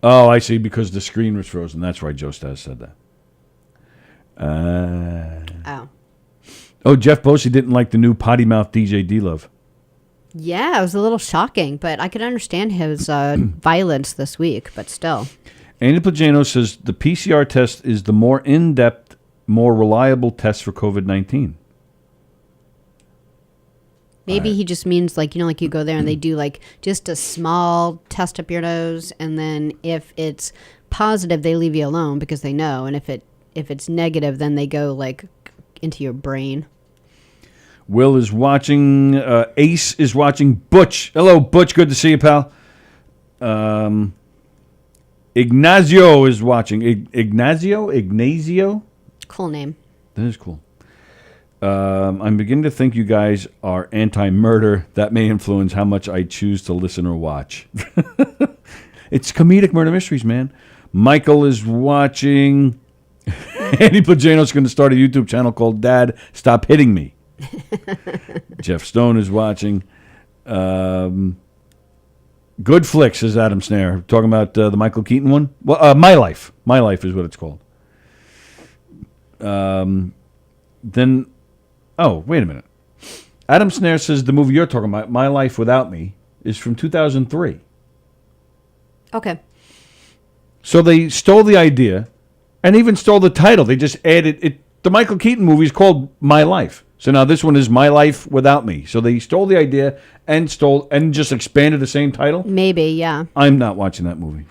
Oh, I see, because the screen was frozen. That's why Joe Stas said that. Oh, Jeff Bosey didn't like the new potty mouth DJ D-Love. Yeah, it was a little shocking, but I could understand his violence this week, but still. Andy Plagano says the PCR test is the more in-depth, more reliable test for COVID-19. Maybe he just means like you go there and they do like just a small test up your nose, and then if it's positive, they leave you alone because they know, and if it's negative, then they go like into your brain. Will is watching. Ace is watching. Butch. Hello, Butch. Good to see you, pal. Ignazio is watching. Ignazio? Cool name. That is cool. I'm beginning to think you guys are anti-murder. That may influence how much I choose to listen or watch. It's comedic murder mysteries, man. Michael is watching. Andy Plagano's going to start a YouTube channel called Dad, Stop Hitting Me. Jeff Stone is watching. Good Flick, says Adam Snare. Talking about the Michael Keaton one? Well, My Life. My Life is what it's called. Then, wait a minute. Adam Snare says the movie you're talking about, My Life Without Me, is from 2003. Okay. So they stole the idea and even stole the title. They just added it. The Michael Keaton movie is called My Life. So now this one is My Life Without Me. So they stole the idea and just expanded the same title? Maybe, yeah. I'm not watching that movie.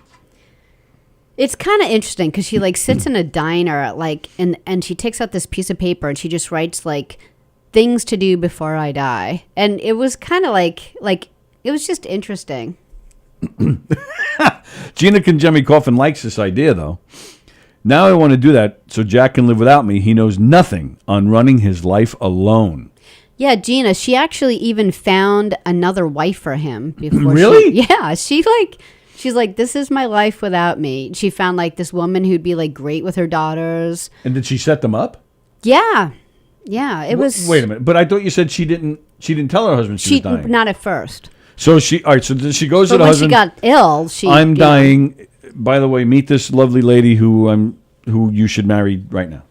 It's kind of interesting because she sits in a diner and she takes out this piece of paper and she just writes things to do before I die. And it was kind of like it was just interesting. Gina Conjemi Coffin likes this idea though. Now I want to do that so Jack can live without me. He knows nothing on running his life alone. Yeah, Gina, she actually even found another wife for him before. Really? She's like, this is my life without me. She found this woman who'd be great with her daughters. And did she set them up? Yeah. Yeah, it was. Wait a minute. But I thought you said she didn't tell her husband she was dying. Not at first. So she she goes to the husband. But when she got ill, I'm dying. By the way, meet this lovely lady who you should marry right now.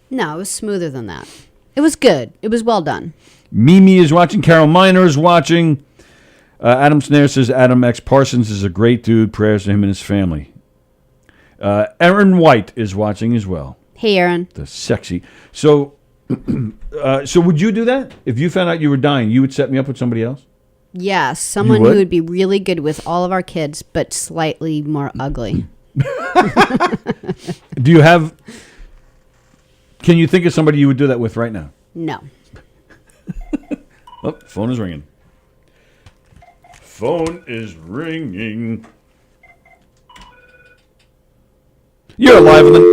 No, it was smoother than that. It was good. It was well done. Mimi is watching. Carol Miner is watching. Adam Snare says Adam X. Parsons is a great dude. Prayers to him and his family. Aaron White is watching as well. Hey, Aaron. The sexy. So, so would you do that? If you found out you were dying, you would set me up with somebody else? Yes, someone who would be really good with all of our kids, but slightly more ugly. Do you have... Can you think of somebody you would do that with right now? No. Oh, phone is ringing. Phone is ringing. You're live on the...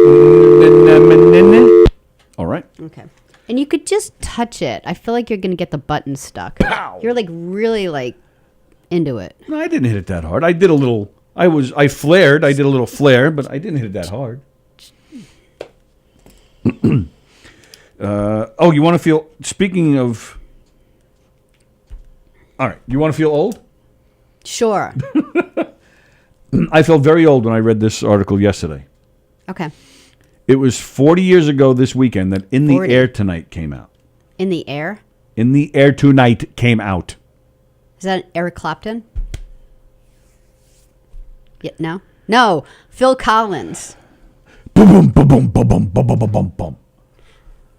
All right. Okay. And you could just touch it. I feel like you're going to get the button stuck. Pow! You're really into it. No, I didn't hit it that hard. I did a little... I flared. I did a little flare, but I didn't hit it that hard. You want to feel... Speaking of... All right. You want to feel old? Sure. I felt very old when I read this article yesterday. Okay. It was 40 years ago this weekend that In the Air Tonight came out. In the Air? In the Air Tonight came out. Is that Eric Clapton? Yeah, no? No. Phil Collins. Boom, boom, boom, boom, boom, boom, boom, boom, boom, boom.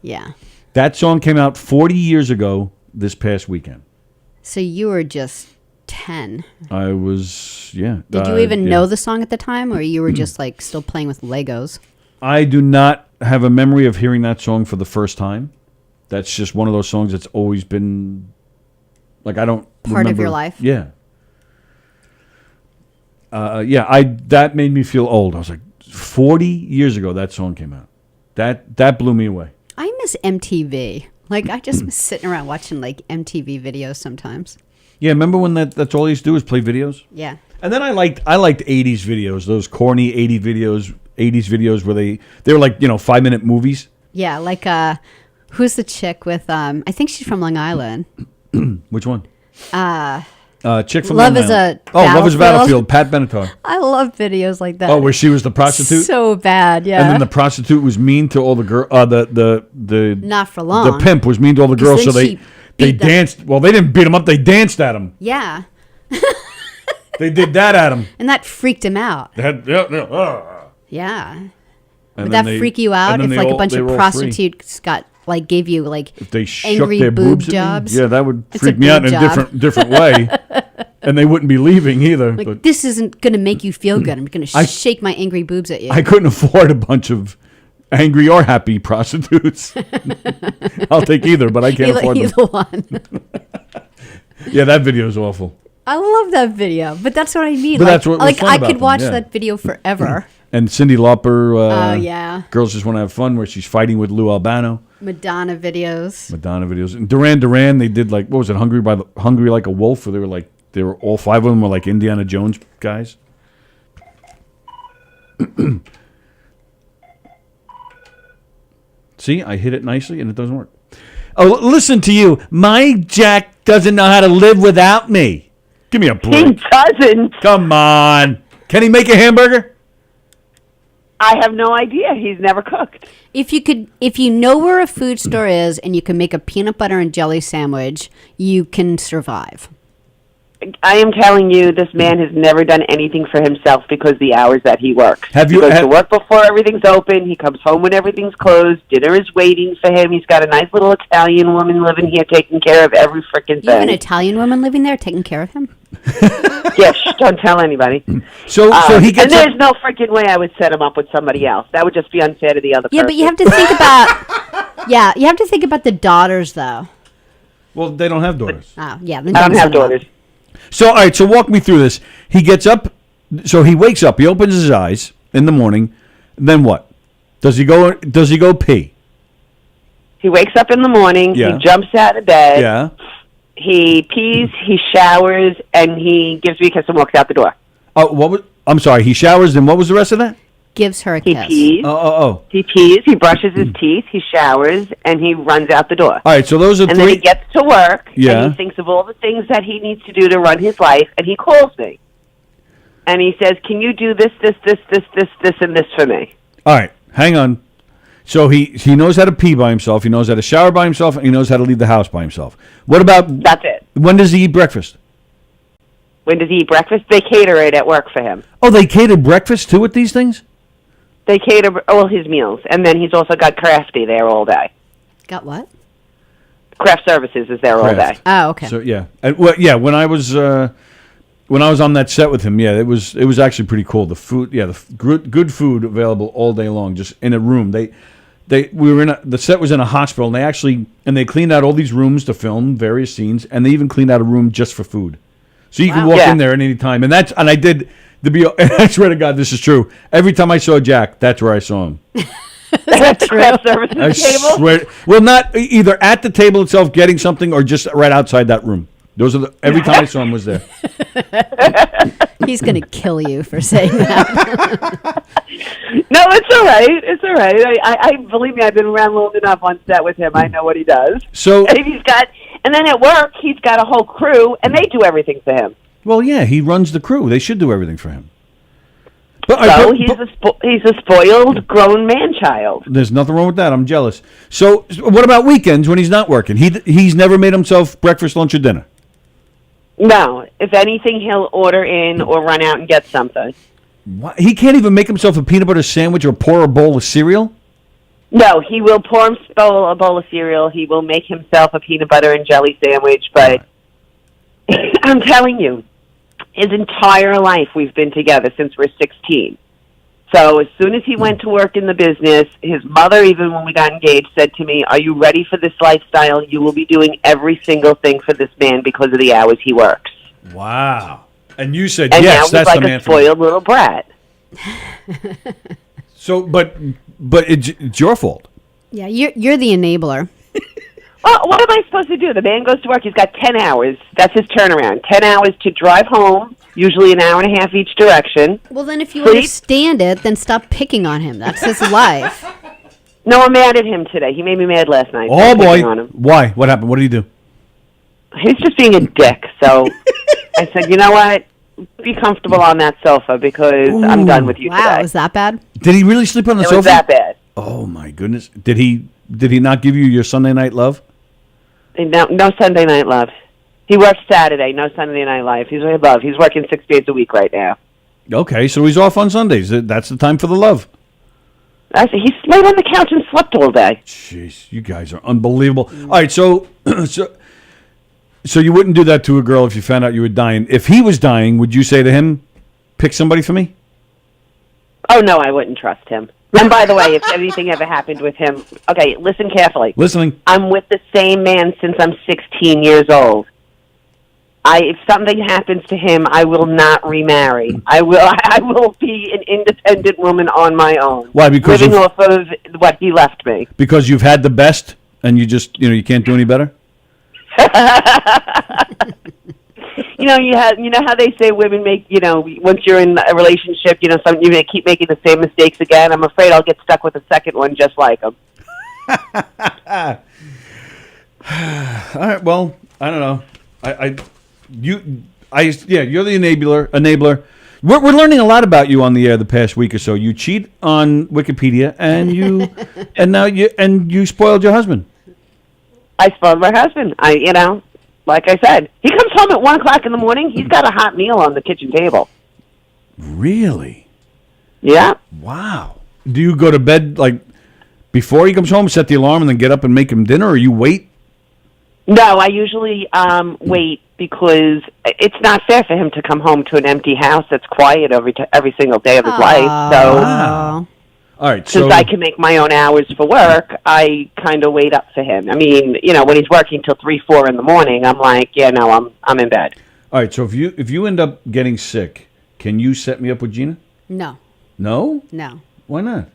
Yeah. That song came out 40 years ago this past weekend. So you were just 10. I was, yeah. Did you even know the song at the time, or you were just still playing with Legos? I do not have a memory of hearing that song for the first time. That's just one of those songs that's always been, I don't Part of your life? Yeah. That made me feel old. I was like, 40 years ago that song came out. That blew me away. I miss MTV. I just was sitting around watching MTV videos sometimes. Yeah, remember when that's all I used to do was play videos? Yeah. And then I liked 80s videos, those corny 80s videos where they were 5-minute movies. Yeah, who's the chick with I think she's from Long Island. Which one? Chick from Love Long is Island. a Love is a Battlefield, Pat Benatar. I love videos like that. Oh, where she was the prostitute? So bad, yeah. And then the prostitute was mean to all the girls. The Not for long. The pimp was mean to all the girls, so they danced. Well, they didn't beat him up. They danced at him. Yeah. They did that at him. And that freaked him out. Yeah. Would that freak you out if a bunch of prostitutes gave you if they shook angry their boob boobs jobs? Yeah, that would freak me out in a different way. And they wouldn't be leaving either. But this isn't going to make you feel good. I'm going to shake my angry boobs at you. I couldn't afford a bunch of angry or happy prostitutes. I'll take either, but I can't afford them. Either one. Yeah, that video is awful. I love that video, but that's what I mean. But that's what was fun I about could them, watch yeah. that video forever. And Cyndi Lauper. Oh, yeah. Girls Just Want to Have Fun, where she's fighting with Lou Albano. Madonna videos. And Duran, they did like, what was it, Hungry Like a Wolf, where they were all 5 of them were like Indiana Jones guys. See, I hit it nicely and it doesn't work. Oh, listen to you. My Jack doesn't know how to live without me. Give me a break. He doesn't. Come on. Can he make a hamburger? I have no idea. He's never cooked. If you know where a food store is and you can make a peanut butter and jelly sandwich, you can survive. I am telling you, this man has never done anything for himself because the hours that he works. He goes to work before everything's open. He comes home when everything's closed. Dinner is waiting for him. He's got a nice little Italian woman living here taking care of every freaking thing. You have an Italian woman living there taking care of him? Yes, don't tell anybody. So he gets. And there's no freaking way I would set him up with somebody else. That would just be unfair to the other person. Yeah, but you have to think about. Yeah, you have to think about the daughters, though. Well, they don't have daughters. Oh, yeah. I don't have daughters. So, all right, so walk me through this. He gets up, so he wakes up, he opens his eyes in the morning, then what? Does he go pee? He wakes up in the morning, Yeah. he jumps out of bed, Yeah. he pees, he showers, and he gives me a kiss and walks out the door. Oh, I'm sorry, he showers, then what was the rest of that? Gives her a He kiss. pees, Oh. he pees, he brushes his teeth, he showers, and he runs out the door. All right, so those are And three. then he gets to work, Yeah. and he thinks of all the things that he needs to do to run his life, and he calls me. And he says, can you do this, and this for me? All right, hang on. So he knows how to pee by himself, he knows how to shower by himself, and he knows how to leave the house by himself. What about, That's it. when does he eat breakfast? When does he eat breakfast? They cater it at work for him. Oh, they cater breakfast too at these things? They cater all his meals, and then he's also got Crafty there all day. Got what? Craft Services is there all day. Craft. Oh, okay. So yeah, when I was on that set with him, yeah, it was actually pretty cool. The food, yeah, good food available all day long, just in a room. We were the set was in a hospital, and they cleaned out all these rooms to film various scenes, and they even cleaned out a room just for food, so you could walk in there at any time. And I did. I swear to God, this is true. Every time I saw Jack, that's where I saw him. That's Craft Services I table? swear. Well, not either at the table itself getting something or just right outside that room. Those are every time I saw him was there. He's going to kill you for saying that. No, it's all right. It's all right. I believe me, I've been around long enough on set with him. I know what he does. So and then at work, he's got a whole crew, and they do everything for him. Well, yeah, he runs the crew. They should do everything for him. He's a spoiled grown man-child. There's nothing wrong with that. I'm jealous. So what about weekends when he's not working? He's never made himself breakfast, lunch, or dinner? No. If anything, he'll order in or run out and get something. What? He can't even make himself a peanut butter sandwich or pour a bowl of cereal? No, he will pour himself a bowl of cereal. He will make himself a peanut butter and jelly sandwich, but I'm telling you, his entire life we've been together since we're 16. So as soon as he went to work in the business, his mother, even when we got engaged, said to me, are you ready for this lifestyle? You will be doing every single thing for this man because of the hours he works. Wow. And you said, and yes, that's like the man a spoiled little brat. So, but it's your fault. Yeah, you're the enabler. Well, what am I supposed to do? The man goes to work. He's got 10 hours. That's his turnaround. 10 hours to drive home, usually an hour and a half each direction. Well, then if you understand it, then stop picking on him. That's his life. No, I'm mad at him today. He made me mad last night. Oh, boy. Why? What happened? What did he do? He's just being a dick. So I said, you know what? Be comfortable on that sofa because I'm done with you today. Wow, is that bad? Did he really sleep on the sofa? It was that bad. Oh, my goodness. Did he not give you your Sunday night love? No Sunday night love. He works Saturday. No Sunday night life. He's way above. He's working 6 days a week right now. Okay, so he's off on Sundays. That's the time for the love. He laid on the couch and slept all day. Jeez, you guys are unbelievable. All right, so you wouldn't do that to a girl if you found out you were dying. If he was dying, would you say to him, pick somebody for me? Oh, no, I wouldn't trust him. And by the way, if anything ever happened with him, okay, listen carefully. Listening. I'm with the same man since I'm 16 years old. If something happens to him, I will not remarry. I will be an independent woman on my own. Why? Because living off of what he left me. Because you've had the best, and you just you can't do any better. You know how they say women make, once you're in a relationship, you're going to keep making the same mistakes again. I'm afraid I'll get stuck with a second one just like him. All right. Well, I don't know. You're the enabler. We're learning a lot about you on the air the past week or so. You cheat on Wikipedia, and you spoiled your husband. I spoiled my husband. Like I said, he comes home at 1:00 in the morning. He's got a hot meal on the kitchen table. Really? Yeah. Wow. Do you go to bed before he comes home, set the alarm, and then get up and make him dinner, or you wait? No, I usually wait because it's not fair for him to come home to an empty house that's quiet every single day of his life. So, wow. All right, since I can make my own hours for work, I kind of wait up for him. I mean, when he's working till 3, 4 in the morning, I'm like, I'm in bed. All right, so if you end up getting sick, can you set me up with Gina? No. No? No. Why not?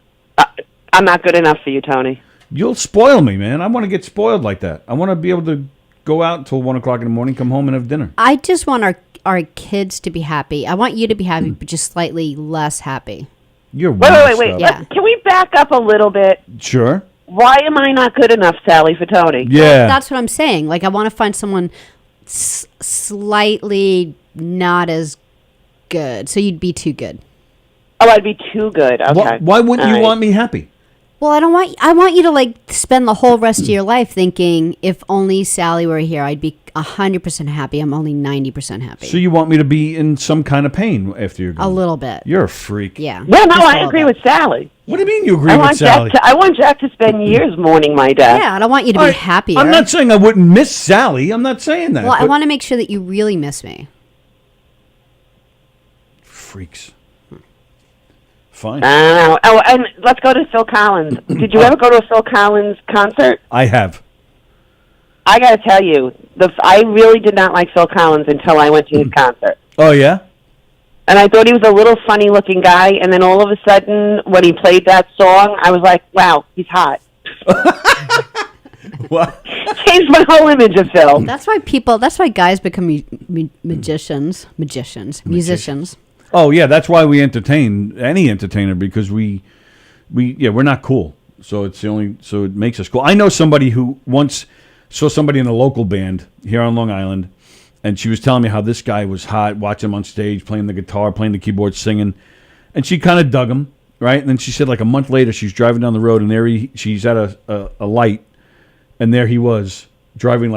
I'm not good enough for you, Tony. You'll spoil me, man. I want to get spoiled like that. I want to be able to go out until 1:00 in the morning, come home and have dinner. I just want our kids to be happy. I want you to be happy, but just slightly less happy. You're wait. Yeah. Can we back up a little bit? Sure. Why am I not good enough, Sallie, for Tony? Yeah. That's what I'm saying. I want to find someone slightly not as good. So you'd be too good. Oh, I'd be too good. Okay. Why wouldn't you want me happy? Well, I want you to spend the whole rest of your life thinking, if only Sallie were here, I'd be 100% happy. I'm only 90% happy. So you want me to be in some kind of pain after you're gone? A little bit. You're a freak. Yeah. Well, no, I agree with Sallie. What do you mean you agree with Sallie? I want Jack to spend years mourning my death. Yeah, and I want you to be happier. I'm not saying I wouldn't miss Sallie. I'm not saying that. Well, I want to make sure that you really miss me. Freaks. Fine. Oh, and let's go to Phil Collins. Did you ever go to a Phil Collins concert? I have. I got to tell you, I really did not like Phil Collins until I went to his concert. Oh, yeah? And I thought he was a little funny-looking guy, and then all of a sudden, when he played that song, I was like, wow, he's hot. What? Changed my whole image of Phil. That's why guys become musicians. Oh yeah, that's why we entertain any entertainer, because we're not cool. So it makes us cool. I know somebody who once saw somebody in a local band here on Long Island, and she was telling me how this guy was hot, watching him on stage, playing the guitar, playing the keyboard, singing, and she kind of dug him, right? And then she said a month later she's driving down the road, and she's at a light, and there he was driving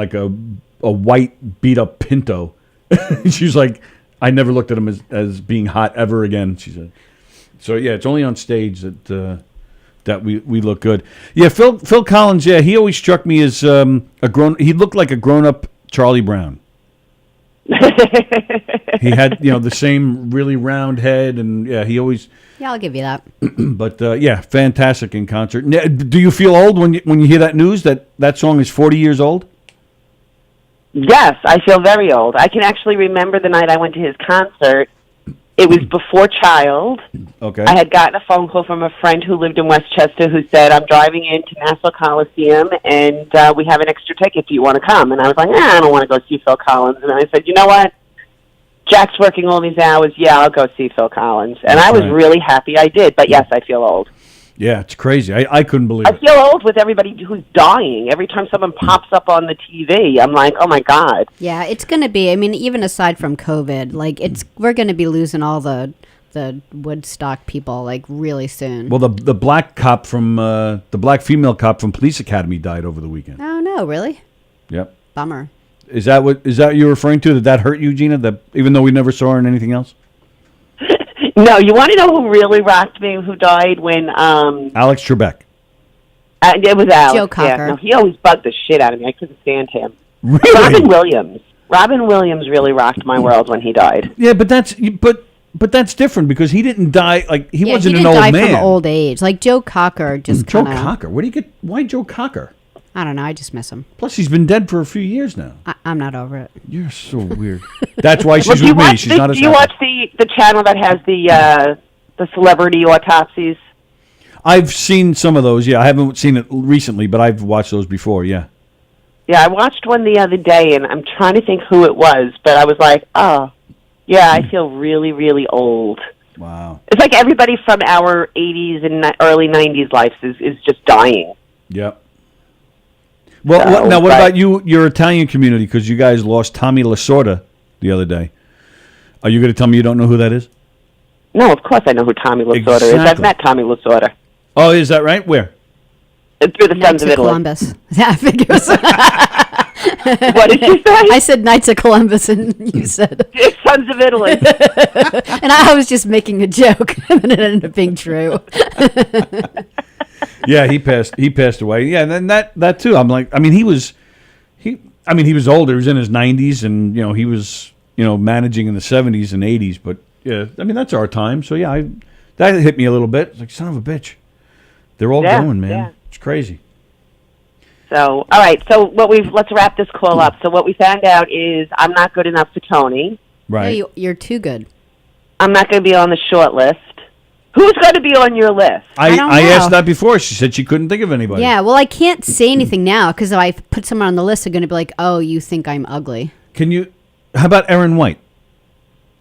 a white beat up Pinto. She's like, I never looked at him as being hot ever again, she said. So, yeah, it's only on stage that we look good. Yeah, Phil Collins, yeah, he always struck me as he looked like a grown-up Charlie Brown. He had, the same really round head, and, yeah, he always... Yeah, I'll give you that. But, yeah, fantastic in concert. Do you feel old when you hear that news, that song is 40 years old? Yes, I feel very old. I can actually remember the night I went to his concert. It was before Child. Okay. I had gotten a phone call from a friend who lived in Westchester who said, I'm driving into Nassau Coliseum, and we have an extra ticket. Do you want to come? And I was like, I don't want to go see Phil Collins. And I said, you know what? Jack's working all these hours. Yeah, I'll go see Phil Collins. And I was really happy I did. But, yes, I feel old. Yeah, it's crazy. I couldn't believe it. I feel old with everybody who's dying. Every time someone pops up on the TV, I'm like, oh, my God. Yeah, it's going to be, even aside from COVID, we're going to be losing all the Woodstock people, really soon. Well, the black cop from, the black female cop from Police Academy died over the weekend. Oh, no, really? Yep. Bummer. Is that what you're referring to? Did that hurt you, Gina, even though we never saw her in anything else? No, you want to know who really rocked me, who died when... Alex Trebek. It was Alex. Joe Cocker. Yeah, no, he always bugged the shit out of me. I couldn't stand him. Really? Robin Williams really rocked my world when he died. Yeah, but that's different because he didn't die, he wasn't an old man. He didn't die from old age. Joe Cocker just Joe Cocker? Why Joe Cocker? I don't know. I just miss him. Plus, he's been dead for a few years now. I'm not over it. You're so weird. That's why she's Well, with me. She's not as Do you watch the channel that has the celebrity autopsies? I've seen some of those. Yeah, I haven't seen it recently, but I've watched those before. Yeah. Yeah, I watched one the other day, and I'm trying to think who it was, but I was like, oh, yeah, I feel really, really old. Wow. It's like everybody from our 80s and early 90s lives is just dying. Yep. Well, now what about your Italian community? Because you guys lost Tommy Lasorda the other day. Are you going to tell me you don't know who that is? No, of course I know who Tommy Lasorda is. I've met Tommy Lasorda. Oh, is that right? Where? Through the Sons of Italy. Columbus. Yeah, I figured. What did you say? I said Knights of Columbus, and you said Sons of Italy. And I was just making a joke, and it ended up being true. Yeah, he passed away. Yeah, and then that too. I'm like, I mean, he was older. He was in his 90s, and he was managing in the 70s and 80s. But yeah, I mean, that's our time. So yeah, that hit me a little bit. It's like, son of a bitch, they're all going, man. Yeah. It's crazy. So, all right. So let's wrap this call up. So what we found out is I'm not good enough for Tony. Right. No, you're too good. I'm not going to be on the short list. Who's going to be on your list? I asked that before. She said she couldn't think of anybody. Yeah, well, I can't say anything now because if I put someone on the list, they're going to be like, oh, you think I'm ugly. How about Erin White?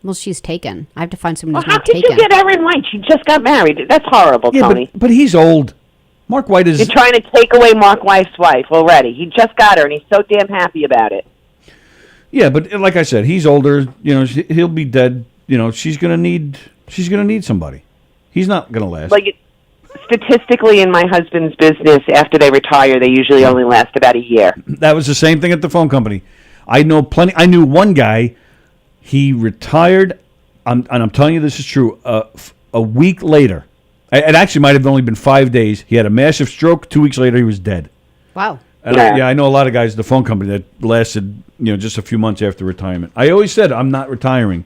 Well, she's taken. I have to find someone Well, who's how not could taken. you get Erin White? She just got married. That's horrible, Yeah, Tony. but he's old. Mark White is... You're trying to take away Mark White's wife already. He just got her, and he's so damn happy about it. Yeah, but like I said, he's older. He'll be dead. She's gonna need somebody. He's not gonna last. Like, statistically, in my husband's business, after they retire, they usually only last about a year. That was the same thing at the phone company. I know plenty. I knew one guy. He retired, and I'm telling you this is true. A week later, it actually might have only been 5 days. He had a massive stroke. 2 weeks later, he was dead. Wow. And I know a lot of guys at the phone company that lasted, just a few months after retirement. I always said I'm not retiring.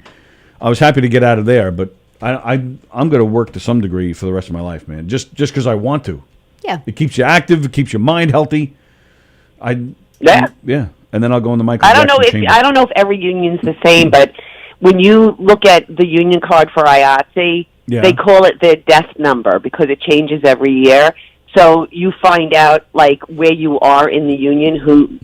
I was happy to get out of there, but I'm going to work to some degree for the rest of my life, man. Just because I want to. Yeah. It keeps you active. It keeps your mind healthy. Yeah. And then I'll go in the Michael I don't Jackson chamber. I don't know if every union's the same, but when you look at the union card for IATSE, they call it their death number because it changes every year. So you find out, like, where you are in the union,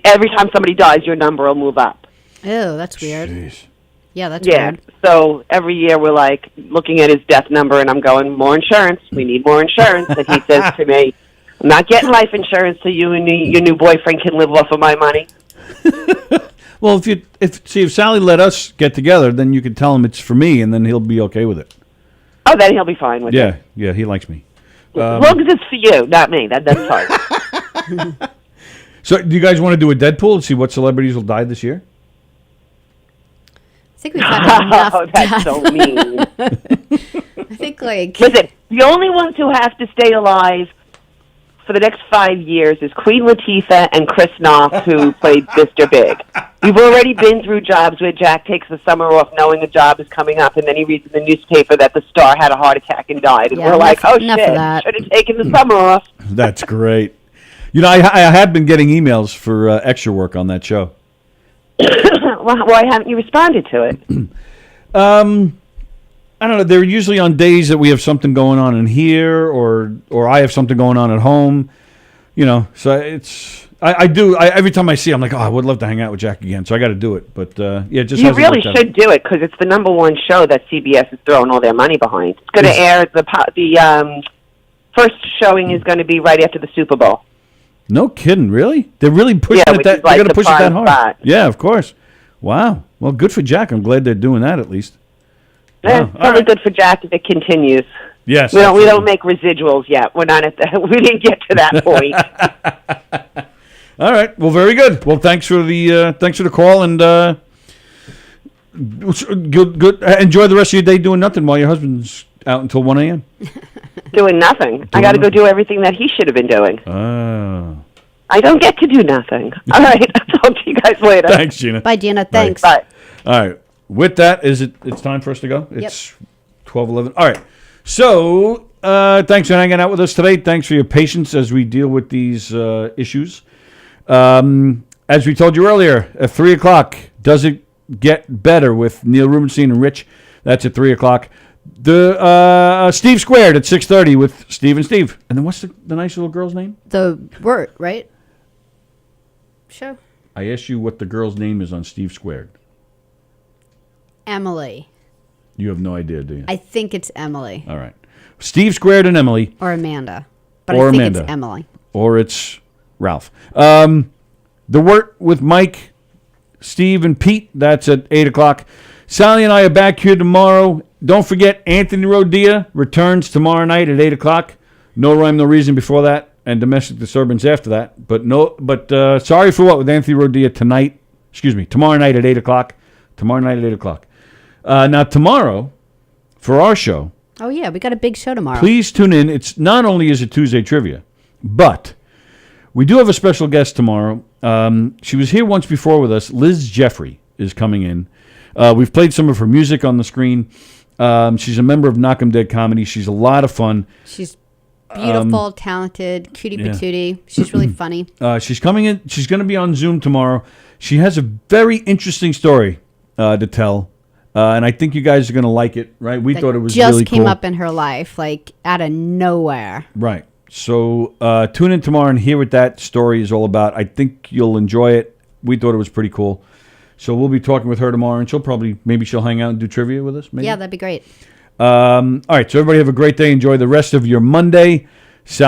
every time somebody dies, your number will move up. Oh, that's weird. Jeez. Yeah, that's weird. So every year we're, like, looking at his death number, and I'm going, more insurance. We need more insurance. And he says to me, I'm not getting life insurance so you and your new boyfriend can live off of my money. Well, if Sallie let us get together, then you could tell him it's for me, and then he'll be okay with it. Oh, then he'll be fine with it. Yeah, he likes me. As long as it's for you, not me. That's fine. So, do you guys want to do a Deadpool and see what celebrities will die this year? I think we've had enough. Oh, that's so mean. I think, Listen, the only ones who have to stay alive for the next 5 years is Queen Latifah and Chris Knopf, who played Mr. Big. We've already been through jobs where Jack takes the summer off knowing a job is coming up, and then he reads in the newspaper that the star had a heart attack and died. And we're like, oh, shit, should have taken the summer off. That's great. I have been getting emails for extra work on that show. Why haven't you responded to it? I don't know. They're usually on days that we have something going on in here, or I have something going on at home. So it's I do. Every time I see, I'm like, oh, I would love to hang out with Jack again. So I got to do it. But just you really should do it because it's the #1 show that CBS is throwing all their money behind. It's going to air the first showing is going to be right after the Super Bowl. No kidding, really? They're really pushing it. They're going to push it that hard. Spot. Yeah, of course. Wow. Well, good for Jack. I'm glad they're doing that at least. Yeah, it's probably good for Jack if it continues. Yes. We don't make residuals yet. We're not we didn't get to that point. All right. Well, very good. Well, thanks for the call, and good. Enjoy the rest of your day doing nothing while your husband's out until 1 a.m. Doing nothing. I got to go do everything that he should have been doing. Oh. I don't get to do nothing. All right. I'll talk to you guys later. Thanks, Gina. Bye, Gina. Thanks. Bye. All right. With that, it's time for us to go? It's 12:11. All right. So thanks for hanging out with us today. Thanks for your patience as we deal with these issues. As we told you earlier, at 3 o'clock, does it get better with Neil Rubenstein and Rich? That's at 3 o'clock. The Steve Squared at 6:30 with Steve and Steve. And then what's the nice little girl's name? The Word, right? Show. I asked you what the girl's name is on Steve Squared. Emily. You have no idea, do you? I think it's Emily. All right. Steve Squared and Emily. Or Amanda. But I think it's Emily. Or it's Ralph. The Wort with Mike, Steve, and Pete. That's at 8 o'clock. Sallie and I are back here tomorrow. Don't forget, Anthony Rodia returns tomorrow night at 8 o'clock. No Rhyme, No Reason before that, and Domestic Disturbance after that. But Sorry for What with Anthony Rodia tonight. Excuse me, tomorrow night at 8 o'clock. Tomorrow night at 8 o'clock. Now, tomorrow, for our show. Oh, yeah, we got a big show tomorrow. Please tune in. It's not only is it Tuesday Trivia, but we do have a special guest tomorrow. She was here once before with us. Liz Jeffrey is coming in. We've played some of her music on the screen. She's a member of Knockem Dead Comedy. She's a lot of fun. She's beautiful, talented, cutie patootie. She's really funny. She's coming in. She's going to be on Zoom tomorrow. She has a very interesting story to tell. And I think you guys are going to like it, right? We thought it was really cool. Just came up in her life, like out of nowhere. Right. So tune in tomorrow and hear what that story is all about. I think you'll enjoy it. We thought it was pretty cool. So we'll be talking with her tomorrow, and maybe she'll hang out and do trivia with us. Maybe? Yeah, that'd be great. All right. So everybody have a great day. Enjoy the rest of your Monday.